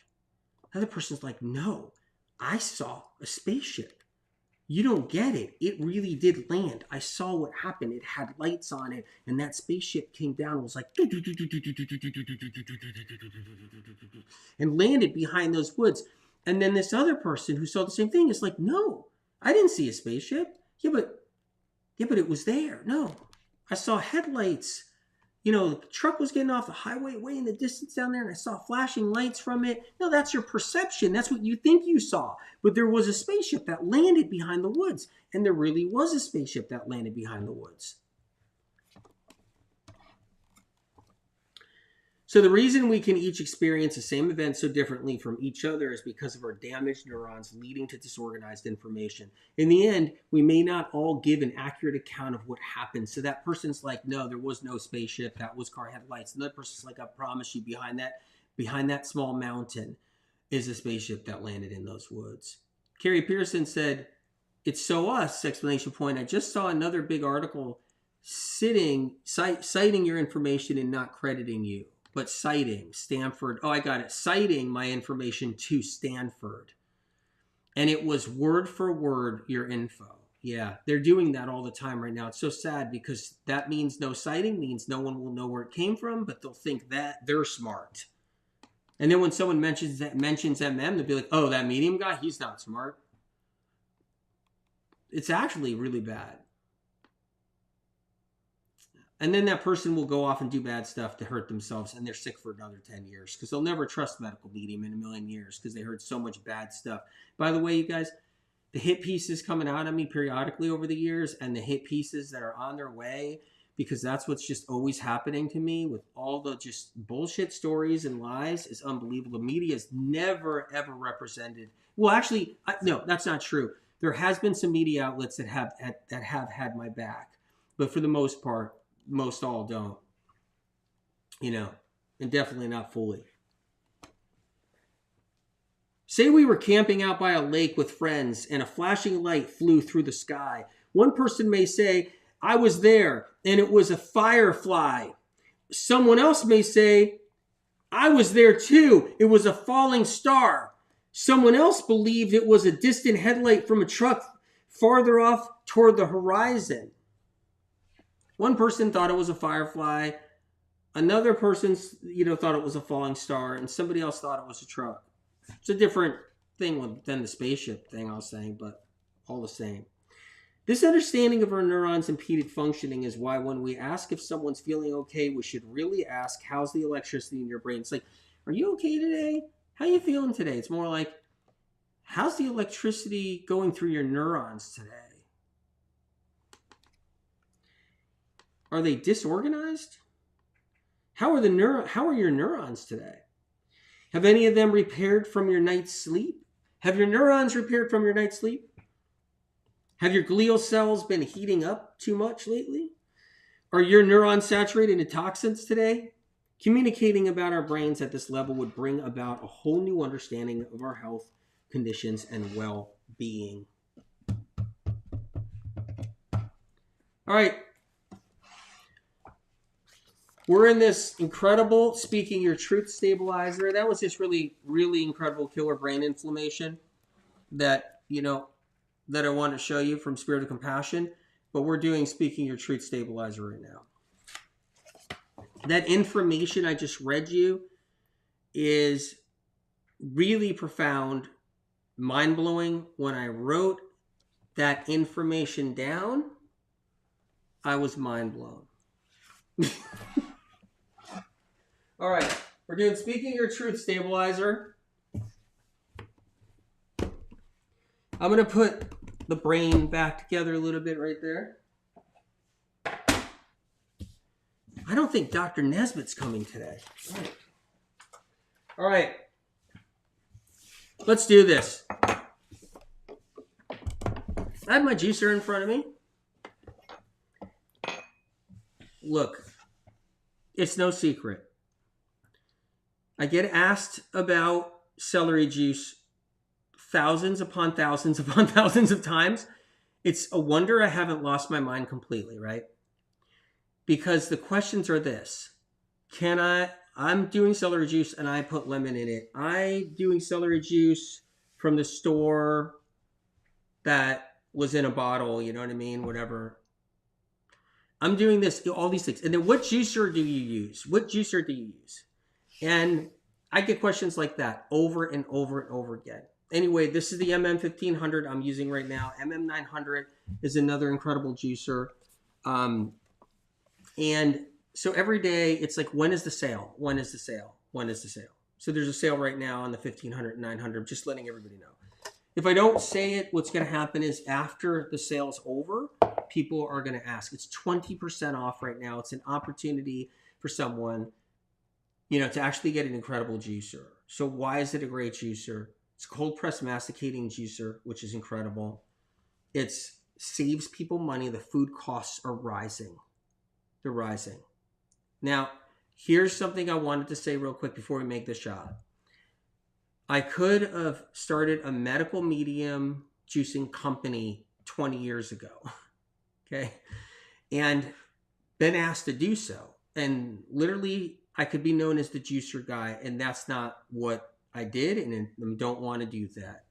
S1: Another person's like, no, I saw a spaceship. You don't get it. It really did land. I saw what happened. It had lights on it, and that spaceship came down and was like, and landed behind those woods. And then this other person who saw the same thing is like, no, I didn't see a spaceship. Yeah, but it was there. No, I saw headlights. The truck was getting off the highway way in the distance down there, and I saw flashing lights from it. No, that's your perception. That's what you think you saw. But there was a spaceship that landed behind the woods, and there really was a spaceship that landed behind the woods. So the reason we can each experience the same event so differently from each other is because of our damaged neurons leading to disorganized information. In the end, we may not all give an accurate account of what happened. So that person's like, no, there was no spaceship. That was car headlights. Another person's like, I promise you, behind that small mountain is a spaceship that landed in those woods. Carrie Pearson said, it's so us, exclamation point. I just saw another big article citing your information and not crediting you. But citing Stanford. Oh, I got it. Citing my information to Stanford. And it was word for word your info. Yeah, they're doing that all the time right now. It's so sad because that means no citing, means no one will know where it came from, but they'll think that they're smart. And then when someone mentions MM, they'll be like, oh, that Medium guy, he's not smart. It's actually really bad. And then that person will go off and do bad stuff to hurt themselves, and they're sick for another 10 years because they'll never trust medical medium in a million years because they heard so much bad stuff. By the way, you guys, the hit pieces coming out of me periodically over the years, and the hit pieces that are on their way, because that's what's just always happening to me with all the just bullshit stories and lies, is unbelievable. The media is never, ever represented. Well, actually, no, that's not true. There has been some media outlets that have had my back, but for the most part, most all don't, and definitely not fully. Say we were camping out by a lake with friends and a flashing light flew through the sky. One person may say, I was there and it was a firefly. Someone else may say, I was there too. It was a falling star. Someone else believed it was a distant headlight from a truck farther off toward the horizon. One person thought it was a firefly. Another person, thought it was a falling star, and somebody else thought it was a truck. It's a different thing than the spaceship thing I was saying, but all the same. This understanding of our neurons' impeded functioning is why when we ask if someone's feeling okay, we should really ask, how's the electricity in your brain? It's like, are you okay today? How are you feeling today? It's more like, how's the electricity going through your neurons today? Are they disorganized? How are your neurons today? Have any of them repaired from your night's sleep? Have your neurons repaired from your night's sleep? Have your glial cells been heating up too much lately? Are your neurons saturated in toxins today? Communicating about our brains at this level would bring about a whole new understanding of our health conditions and well-being. All right. We're in this incredible Speaking Your Truth stabilizer. That was just really, really incredible killer brain inflammation that I want to show you from Spirit of Compassion. But we're doing Speaking Your Truth stabilizer right now. That information I just read you is really profound, mind-blowing. When I wrote that information down, I was mind-blown. All right, we're doing Speaking Your Truth stabilizer. I'm going to put the brain back together a little bit right there. I don't think Dr. Nesbitt's coming today. All right. Let's do this. I have my juicer in front of me. Look, it's no secret. I get asked about celery juice thousands upon thousands upon thousands of times. It's a wonder I haven't lost my mind completely, right? Because the questions are this. I'm doing celery juice and I put lemon in it. I'm doing celery juice from the store that was in a bottle, you know what I mean? Whatever. I'm doing this, all these things. And then what juicer do you use? What juicer do you use? And I get questions like that over and over and over again. Anyway, this is the MM1500 I'm using right now. MM900 is another incredible juicer. And so every day it's like, when is the sale? When is the sale? When is the sale? So there's a sale right now on the 1500 and 900. Just letting everybody know. If I don't say it, what's going to happen is after the sale's over, people are going to ask. It's 20% off right now. It's an opportunity for someone, to actually get an incredible juicer. So why is it a great juicer? It's a cold press masticating juicer, which is incredible. It saves people money. The food costs are rising. They're rising. Now, here's something I wanted to say real quick before we make this shot. I could have started a medical medium juicing company 20 years ago. Okay. And been asked to do so. And literally, I could be known as the juicer guy. And that's not what I did. And I don't want to do that.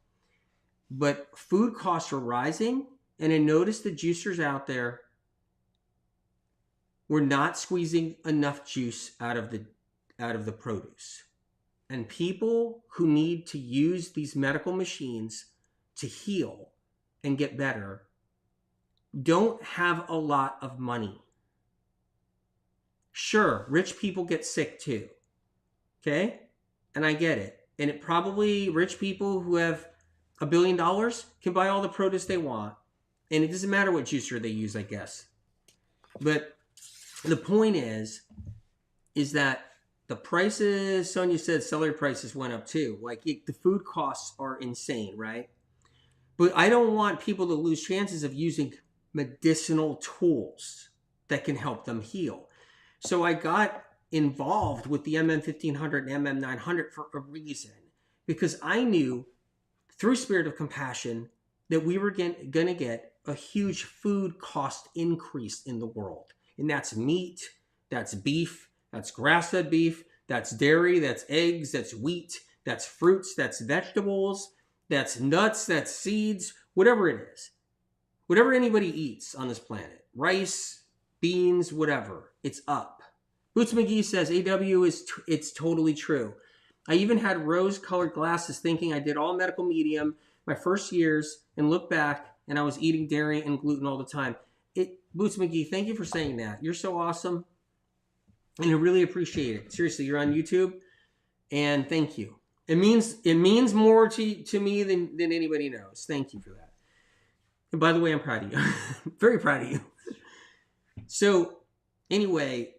S1: But food costs are rising. And I noticed the juicers out there were not squeezing enough juice out of the produce. And people who need to use these medical machines to heal and get better don't have a lot of money. Sure, rich people get sick too. Okay? And I get it. And it probably, rich people who have $1 billion can buy all the produce they want. And it doesn't matter what juicer they use, I guess. But the point is that the prices, Sonia said celery prices went up too. Like the food costs are insane, right? But I don't want people to lose chances of using medicinal tools that can help them heal. So I got involved with the MM1500 and MM900 for a reason, because I knew through Spirit of Compassion that we were going to get a huge food cost increase in the world. And that's meat, that's beef, that's grass-fed beef, that's dairy, that's eggs, that's wheat, that's fruits, that's vegetables, that's nuts, that's seeds, whatever it is. Whatever anybody eats on this planet, rice, beans, whatever, it's up. Boots McGee says, AW it's totally true. I even had rose-colored glasses thinking I did all medical medium my first years and look back and I was eating dairy and gluten all the time. Boots McGee, thank you for saying that. You're so awesome. And I really appreciate it. Seriously, you're on YouTube and thank you. It means more to me than anybody knows. Thank you for that. And by the way, I'm proud of you. Very proud of you. So anyway,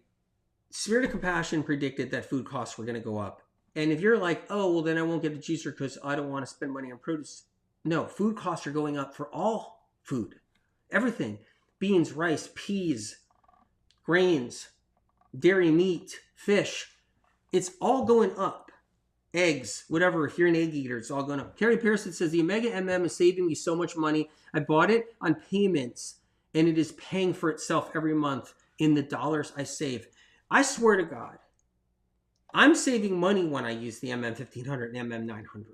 S1: Spirit of Compassion predicted that food costs were going to go up. And if you're like, oh, well, then I won't get the juicer because I don't want to spend money on produce. No, food costs are going up for all food. Everything. Beans, rice, peas, grains, dairy, meat, fish. It's all going up. Eggs, whatever. If you're an egg eater, it's all going up. Carrie Pearson says, the Omega MM is saving me so much money. I bought it on payments, and it is paying for itself every month in the dollars I save. I swear to God, I'm saving money when I use the MM1500 and MM900.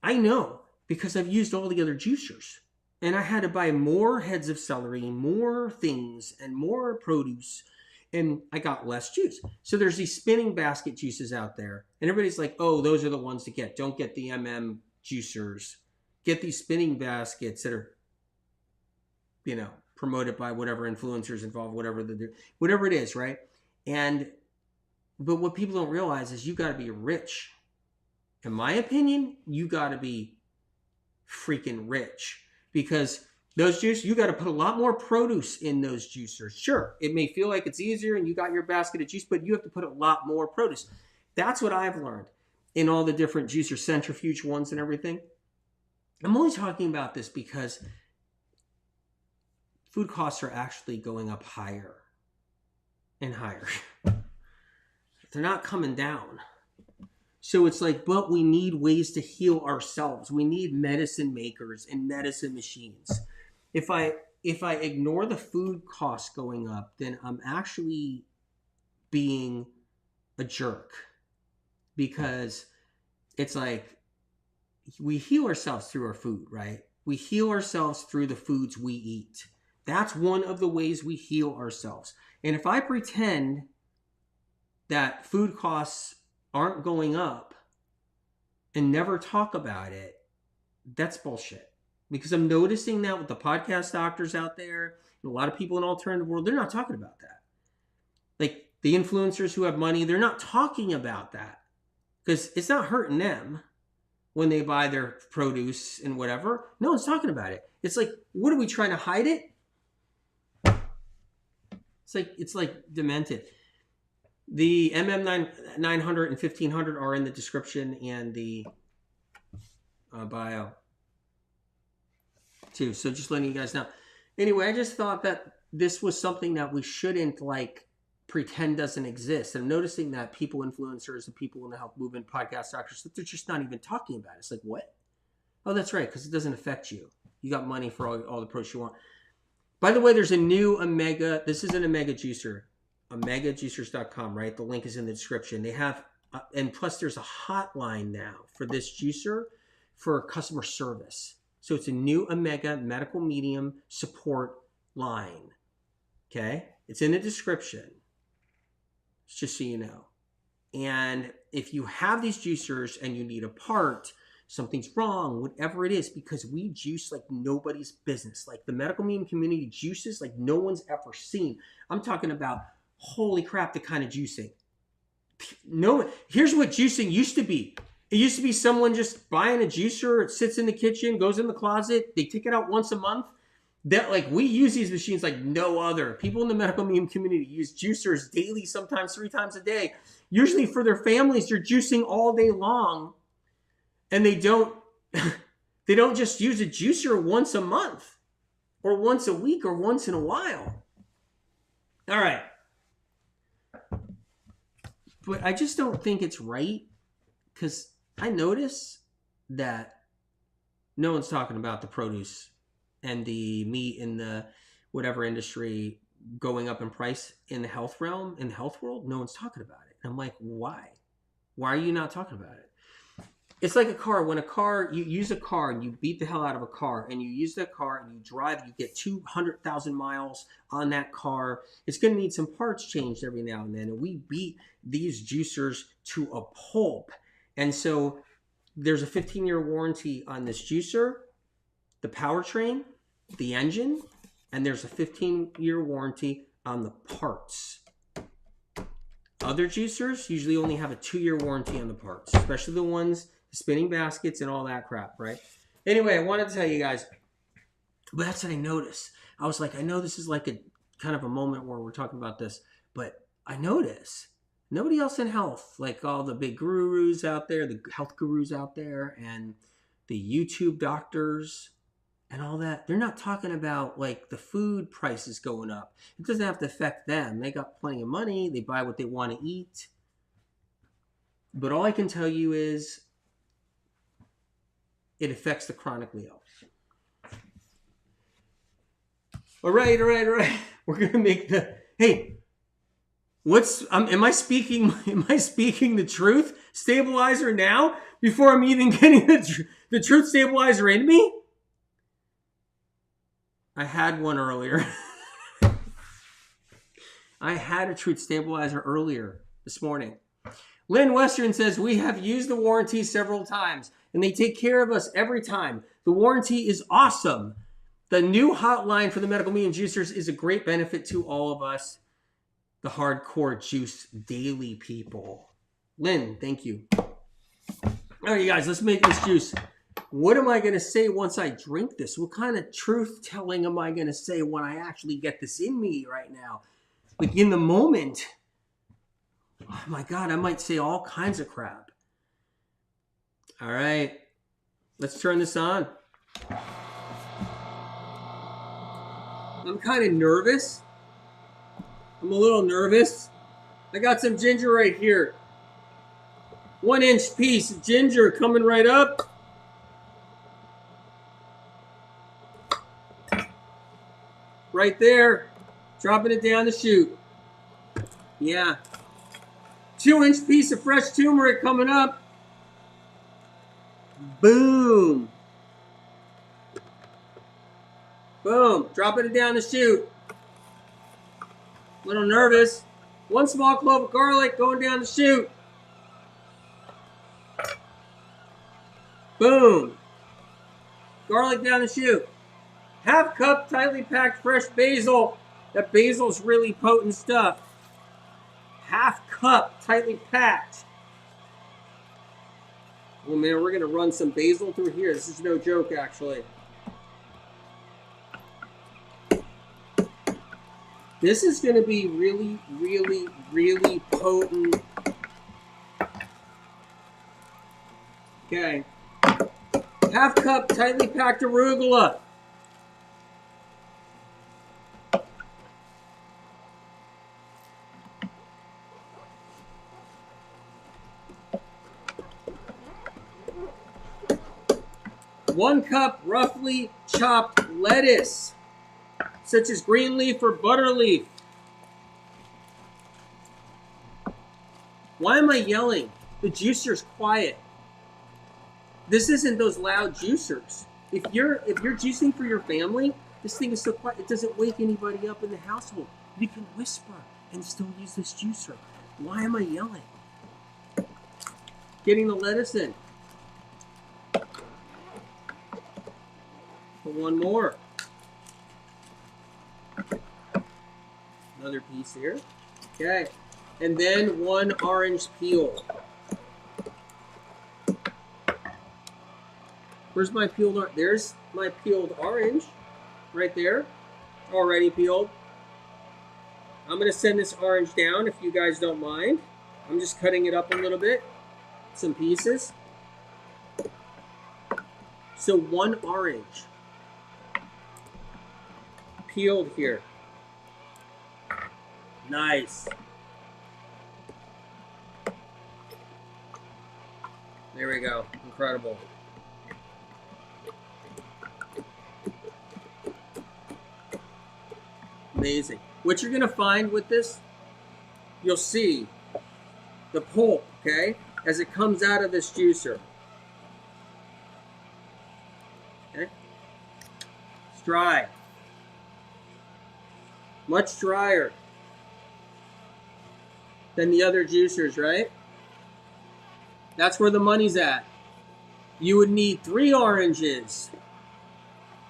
S1: I know, because I've used all the other juicers. And I had to buy more heads of celery, more things, and more produce. And I got less juice. So there's these spinning basket juices out there. And everybody's like, oh, those are the ones to get. Don't get the MM juicers. Get these spinning baskets that are, promoted by whatever influencers involved, whatever it is, right? But what people don't realize is you got to be rich. In my opinion, you got to be freaking rich. Because those juices, you got to put a lot more produce in those juicers. Sure, it may feel like it's easier and you got your basket of juice, but you have to put a lot more produce. That's what I've learned in all the different juicer centrifuge ones and everything. I'm only talking about this because food costs are actually going up higher and higher. They're not coming down. So it's like, but we need ways to heal ourselves. We need medicine makers and medicine machines. If I ignore the food costs going up, then I'm actually being a jerk. Because it's like, we heal ourselves through our food, right? We heal ourselves through the foods we eat. That's one of the ways we heal ourselves. And if I pretend that food costs aren't going up and never talk about it, that's bullshit. Because I'm noticing that with the podcast doctors out there and a lot of people in the alternative world, they're not talking about that. Like the influencers who have money, they're not talking about that because it's not hurting them when they buy their produce and whatever. No one's talking about it. It's like, what are we trying to hide it? It's like demented. The MM900 and 1500 are in the description and the bio too. So just letting you guys know. Anyway, I just thought that this was something that we shouldn't pretend doesn't exist. I'm noticing that people, influencers, and people in the health movement, podcast doctors, they're just not even talking about it. It's like, what? Oh, that's right, because it doesn't affect you. You got money for all the produce you want. By the way, there's a new Omega. This is an Omega juicer. OmegaJuicers.com, right? The link is in the description. They have, and plus there's a hotline now for this juicer for customer service. So it's a new Omega medical medium support line. Okay? It's in the description. Just so you know. And if you have these juicers and you need a part, something's wrong, whatever it is, because we juice like nobody's business. Like the medical medium community juices like no one's ever seen. I'm talking about Holy crap, the kind of juicing. No, here's what juicing used to be. It used to be someone just buying a juicer, it sits in the kitchen, goes in the closet, they take it out once a month. That, like, we use these machines like no other. People in the medical meme community use juicers daily, sometimes 3 times a day. Usually for their families, they're juicing all day long, and they don't just use a juicer once a month or once a week or once in a while. All right. But I just don't think it's right, because I notice that no one's talking about the produce and the meat in the whatever industry going up in price in the health realm, in the health world. No one's talking about it. I'm like, why? Why are you not talking about it? It's like a car. When you use a car and you beat the hell out of a car and you use that car and you drive, you get 200,000 miles on that car. It's going to need some parts changed every now and then. And we beat these juicers to a pulp. And so there's a 15-year warranty on this juicer, the powertrain, the engine, and there's a 15-year warranty on the parts. Other juicers usually only have a 2-year warranty on the parts, especially the ones, the spinning baskets and all that crap, right? Anyway, I wanted to tell you guys, but that's what I noticed. I was like, I know this is like a kind of a moment where we're talking about this, but I notice nobody else in health, like all the big gurus out there, the health gurus out there, and the YouTube doctors and all that, they're not talking about like the food prices going up. It doesn't have to affect them. They got plenty of money. They buy what they want to eat. But all I can tell you is it affects the chronically ill. All right. We're going to make the, hey, am I speaking the truth stabilizer now before I'm even getting the truth stabilizer in me? I had one earlier. I had a truth stabilizer earlier this morning. Lynn Western says, we have used the warranty several times and they take care of us every time. The warranty is awesome. The new hotline for the medical meat and juicers is a great benefit to all of us, the hardcore juice daily people. Lynn, thank you. All right, you guys, let's make this juice. What am I going to say once I drink this? What kind of truth telling am I going to say when I actually get this in me right now? Like in the moment, oh my God, I might say all kinds of crap. All right, let's turn this on. I'm kind of nervous. I'm a little nervous. I got some ginger right here. 1-inch piece of ginger coming right up. Right there. Dropping it down the chute. Yeah. 2-inch piece of fresh turmeric coming up. Boom. Boom. Dropping it down the chute. A little nervous. 1 small clove of garlic going down the chute. Boom. Garlic down the chute. 1/2 cup tightly packed fresh basil. That basil's really potent stuff. 1/2 cup tightly packed. Oh man, we're going to run some basil through here. This is no joke, actually. This is going to be really, really, really potent. Okay. 1/2 cup tightly packed arugula. One cup roughly chopped lettuce, such as green leaf or butter leaf. Why am I yelling? The juicer's quiet. This isn't those loud juicers. If you're juicing for your family, this thing is so quiet it doesn't wake anybody up in the household. You can whisper and still use this juicer. Why am I yelling? Getting the lettuce in. Put one more. Another piece here. Okay. And then 1 orange peel. Where's my peeled orange? There's my peeled orange right there. Already peeled. I'm going to send this orange down if you guys don't mind. I'm just cutting it up a little bit. Some pieces. So 1 orange. Peeled here. Nice. There we go. Incredible. Amazing. What you're going to find with this, you'll see the pulp, okay, as it comes out of this juicer. Okay? It's dry. Much drier than the other juicers, right? That's where the money's at. You would need 3 oranges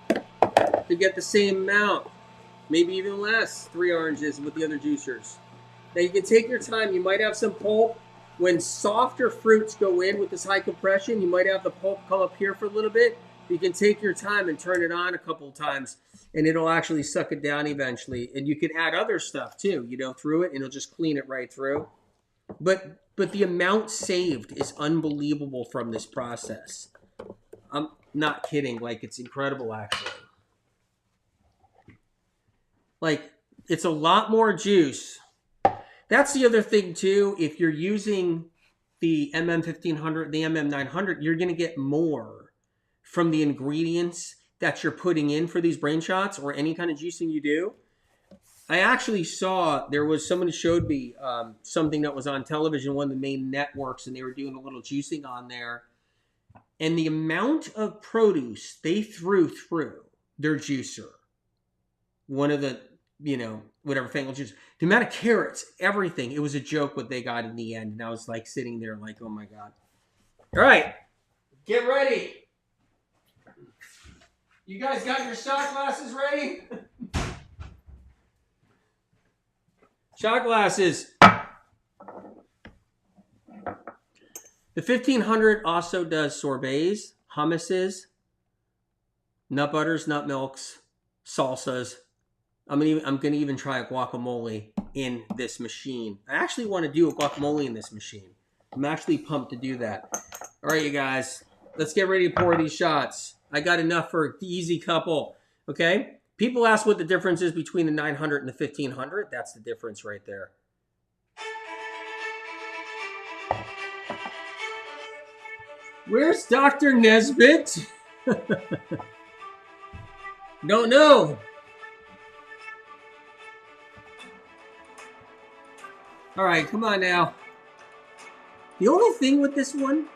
S1: to get the same amount. Maybe even less, 3 oranges with the other juicers. Now you can take your time. You might have some pulp. When softer fruits go in with this high compression, you might have the pulp come up here for a little bit. You can take your time and turn it on a couple of times, and it'll actually suck it down eventually. And you can add other stuff too, you know, through it, and it'll just clean it right through. But the amount saved is unbelievable from this process. I'm not kidding. Like, it's incredible, actually. Like, it's a lot more juice. That's the other thing, too. If you're using the MM1500, the MM900, you're going to get more from the ingredients that you're putting in for these brain shots or any kind of juicing you do. I actually saw, there was someone who showed me something that was on television, one of the main networks, and they were doing a little juicing on there. And the amount of produce they threw through their juicer, one of the, you know, whatever fangled juice, the amount of carrots, everything, it was a joke what they got in the end. And I was like sitting there like, oh my God. All right, get ready. You guys got your shot glasses ready? Shot glasses. The 1500 also does sorbets, hummuses, nut butters, nut milks, salsas. I'm gonna even try a guacamole in this machine. I actually want to do a guacamole in this machine. I'm actually pumped to do that. All right, you guys, let's get ready to pour these shots. I got enough for the easy couple. Okay. People ask what the difference is between the 900 and the 1500. That's the difference right there. Where's Dr. Nesbitt? Don't know. All right, come on now. The only thing with this one,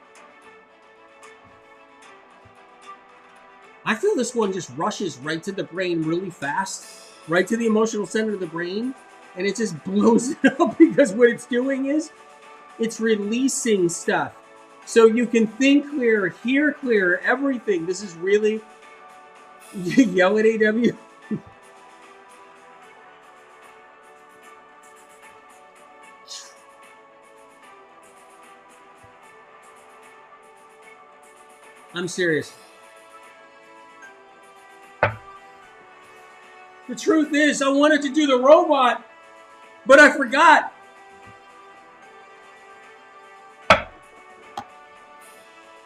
S1: I feel this one just rushes right to the brain really fast, right to the emotional center of the brain, and it just blows it up because what it's doing is it's releasing stuff. So you can think clear, hear clear, everything. This is really, yell at AW. I'm serious. The truth is, I wanted to do the robot, but I forgot.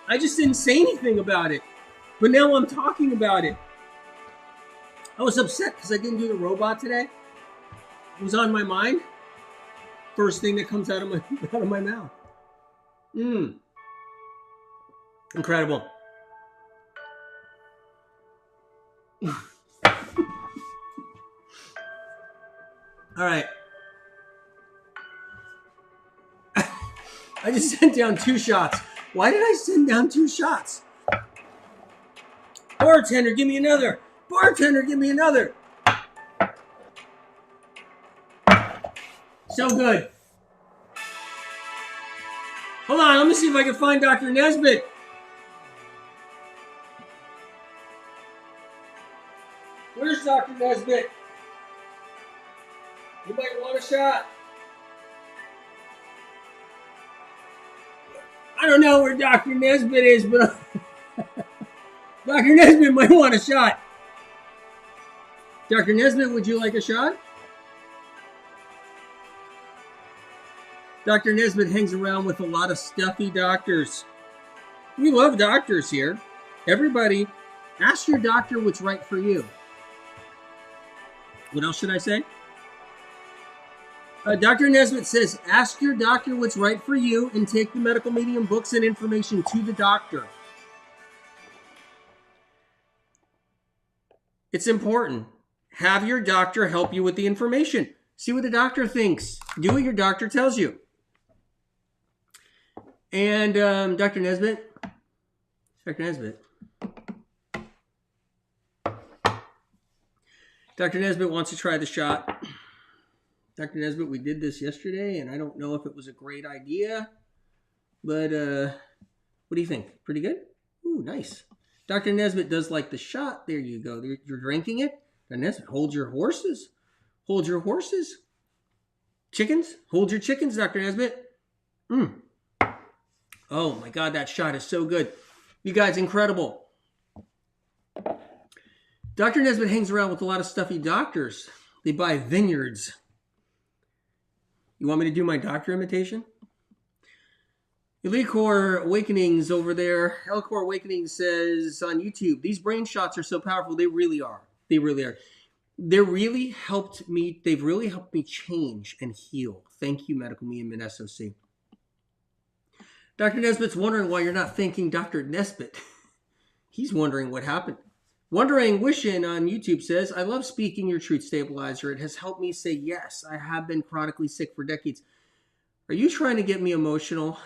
S1: I just didn't say anything about it. But now I'm talking about it. I was upset because I didn't do the robot today. It was on my mind. First thing that comes out of my mouth. Incredible. All right. I just sent down 2 shots. Why did I send down 2 shots? Bartender, give me another. Bartender, give me another. So good. Hold on, let me see if I can find Dr. Nesbitt. Where's Dr. Nesbitt? You might want a shot. I don't know where Dr. Nesbitt is, but Dr. Nesbitt might want a shot. Dr. Nesbitt, would you like a shot? Dr. Nesbitt hangs around with a lot of stuffy doctors. We love doctors here. Everybody, ask your doctor what's right for you. What else should I say? Dr. Nesbitt says, ask your doctor what's right for you and take the medical medium books and information to the doctor. It's important. Have your doctor help you with the information. See what the doctor thinks. Do what your doctor tells you. And Dr. Nesbitt, Dr. Nesbitt wants to try the shot. Dr. Nesbitt, we did this yesterday, and I don't know if it was a great idea, but what do you think? Pretty good? Ooh, nice. Dr. Nesbitt does like the shot. There you go. You're drinking it. Dr. Nesbitt, hold your horses. Hold your horses. Chickens? Hold your chickens, Dr. Nesbitt. Oh, my God, that shot is so good. You guys, incredible. Dr. Nesbitt hangs around with a lot of stuffy doctors. They buy vineyards. You want me to do my doctor imitation? Elicor Awakenings over there. Elicor Awakenings says on YouTube, these brain shots are so powerful. They really are. They really are. They've really helped me change and heal. Thank you, Medical Medium and SOC. Dr. Nesbitt's wondering why you're not thanking Dr. Nesbitt. He's wondering what happened. Wondering Wishin on YouTube says, I love speaking your truth stabilizer. It has helped me say yes. I have been chronically sick for decades. Are you trying to get me emotional?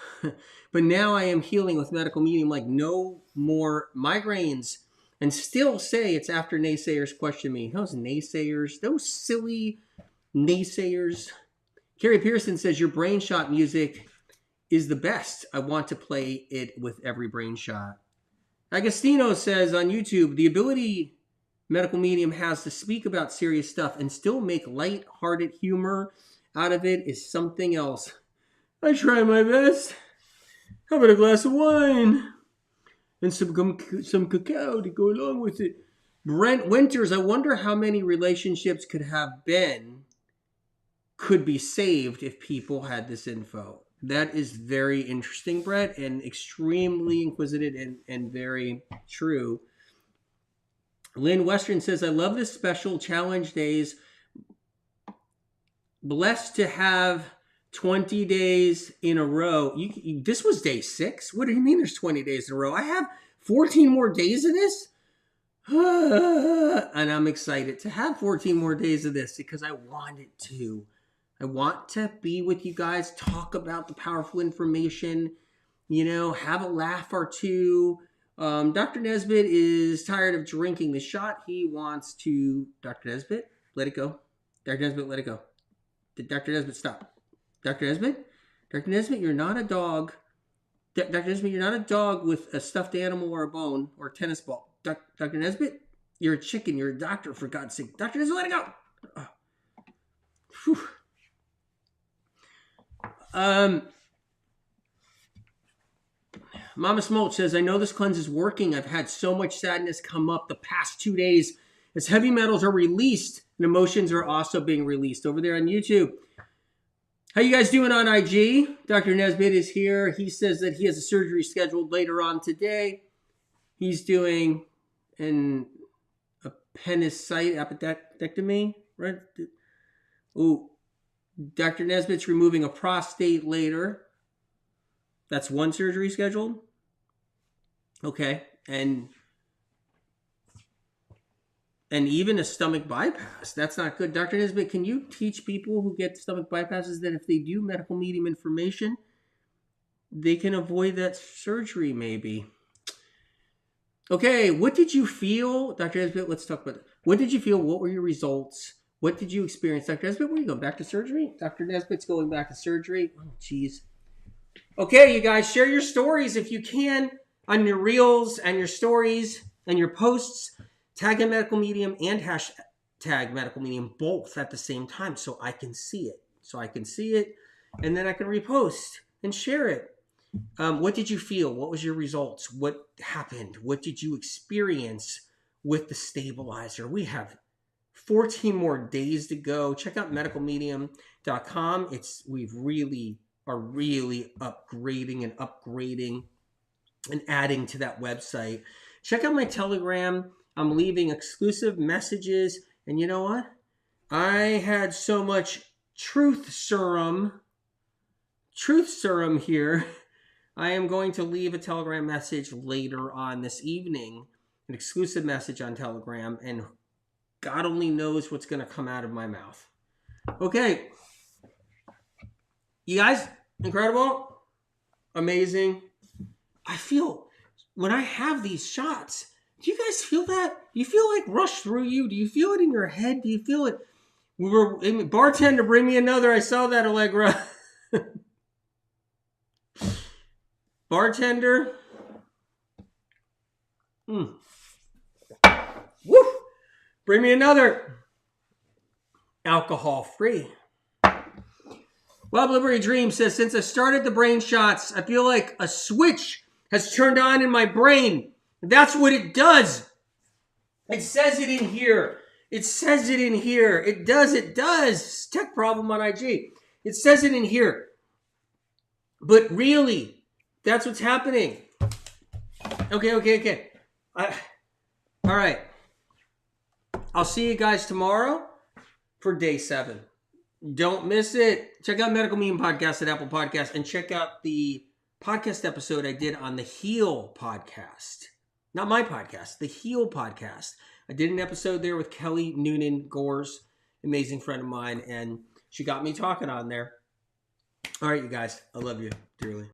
S1: But now I am healing with medical medium like no more migraines. And still say it's after naysayers question me. Those naysayers, those silly naysayers. Carrie Pearson says your brain shot music is the best. I want to play it with every brain shot. Agostino says on YouTube, the ability medical medium has to speak about serious stuff and still make light-hearted humor out of it is something else. I try my best. How about a glass of wine? And some cacao to go along with it. Brent Winters, I wonder how many relationships could be saved if people had this info. That is very interesting, Brett, and extremely inquisitive and very true. Lynn Western says, I love this special challenge days. Blessed to have 20 days in a row. This was day 6? What do you mean there's 20 days in a row? I have 14 more days of this? And I'm excited to have 14 more days of this because I wanted to. I want to be with you guys, talk about the powerful information, have a laugh or two. Dr. Nesbitt is tired of drinking the shot. He wants to... Dr. Nesbitt, let it go. Dr. Nesbitt, let it go. Dr. Nesbitt, stop. Dr. Nesbitt? Dr. Nesbitt, you're not a dog. Dr. Nesbitt, you're not a dog with a stuffed animal or a bone or a tennis ball. Dr. Nesbitt, you're a chicken. You're a doctor, for God's sake. Dr. Nesbitt, let it go. Whew. Mama Smolch says, I know this cleanse is working. I've had so much sadness come up the past 2 days as heavy metals are released and emotions are also being released over there on YouTube. How you guys doing on IG? Dr. Nesbitt is here. He says that he has a surgery scheduled later on today. He's doing an appendicitis appendectomy, right? Ooh. Dr. Nesbitt's removing a prostate later. That's one surgery scheduled. Okay. And even a stomach bypass. That's not good. Dr. Nesbitt, can you teach people who get stomach bypasses that if they do medical medium information, they can avoid that surgery maybe? Okay. What did you feel? Dr. Nesbitt, let's talk about it. What did you feel? What were your results? What did you experience? Dr. Nesbitt, where are you going? Back to surgery? Dr. Nesbitt's going back to surgery. Oh, jeez. Okay, you guys, share your stories if you can on your reels and your stories and your posts. Tag a medical medium and hashtag medical medium both at the same time so I can see it. And then I can repost and share it. What did you feel? What was your results? What happened? What did you experience with the stabilizer? We have 14 more days to go. Check out medicalmedium.com. We really are upgrading and adding to that website. Check out my Telegram. I'm leaving exclusive messages. And you know what? I had so much truth serum here. I am going to leave a Telegram message later on this evening, an exclusive message on Telegram, and God only knows what's going to come out of my mouth. Okay. You guys, incredible, amazing. I feel, when I have these shots, do you guys feel that? Do you feel like rush through you? Do you feel it in your head? Do you feel it? Bartender, bring me another. I saw that, Allegra. Bartender. Woo! Bring me another. Alcohol free. Well, Liberty Dream says, since I started the brain shots, I feel like a switch has turned on in my brain. That's what it does. It says it in here. It says it in here. It does. Tech problem on IG. It says it in here. But really, that's what's happening. Okay. All right. I'll see you guys tomorrow for day 7. Don't miss it. Check out Medical Meme Podcast at Apple Podcasts, and check out the podcast episode I did on the Heal podcast. Not my podcast, the Heal podcast. I did an episode there with Kelly Noonan Gores, amazing friend of mine, and she got me talking on there. All right, you guys. I love you dearly.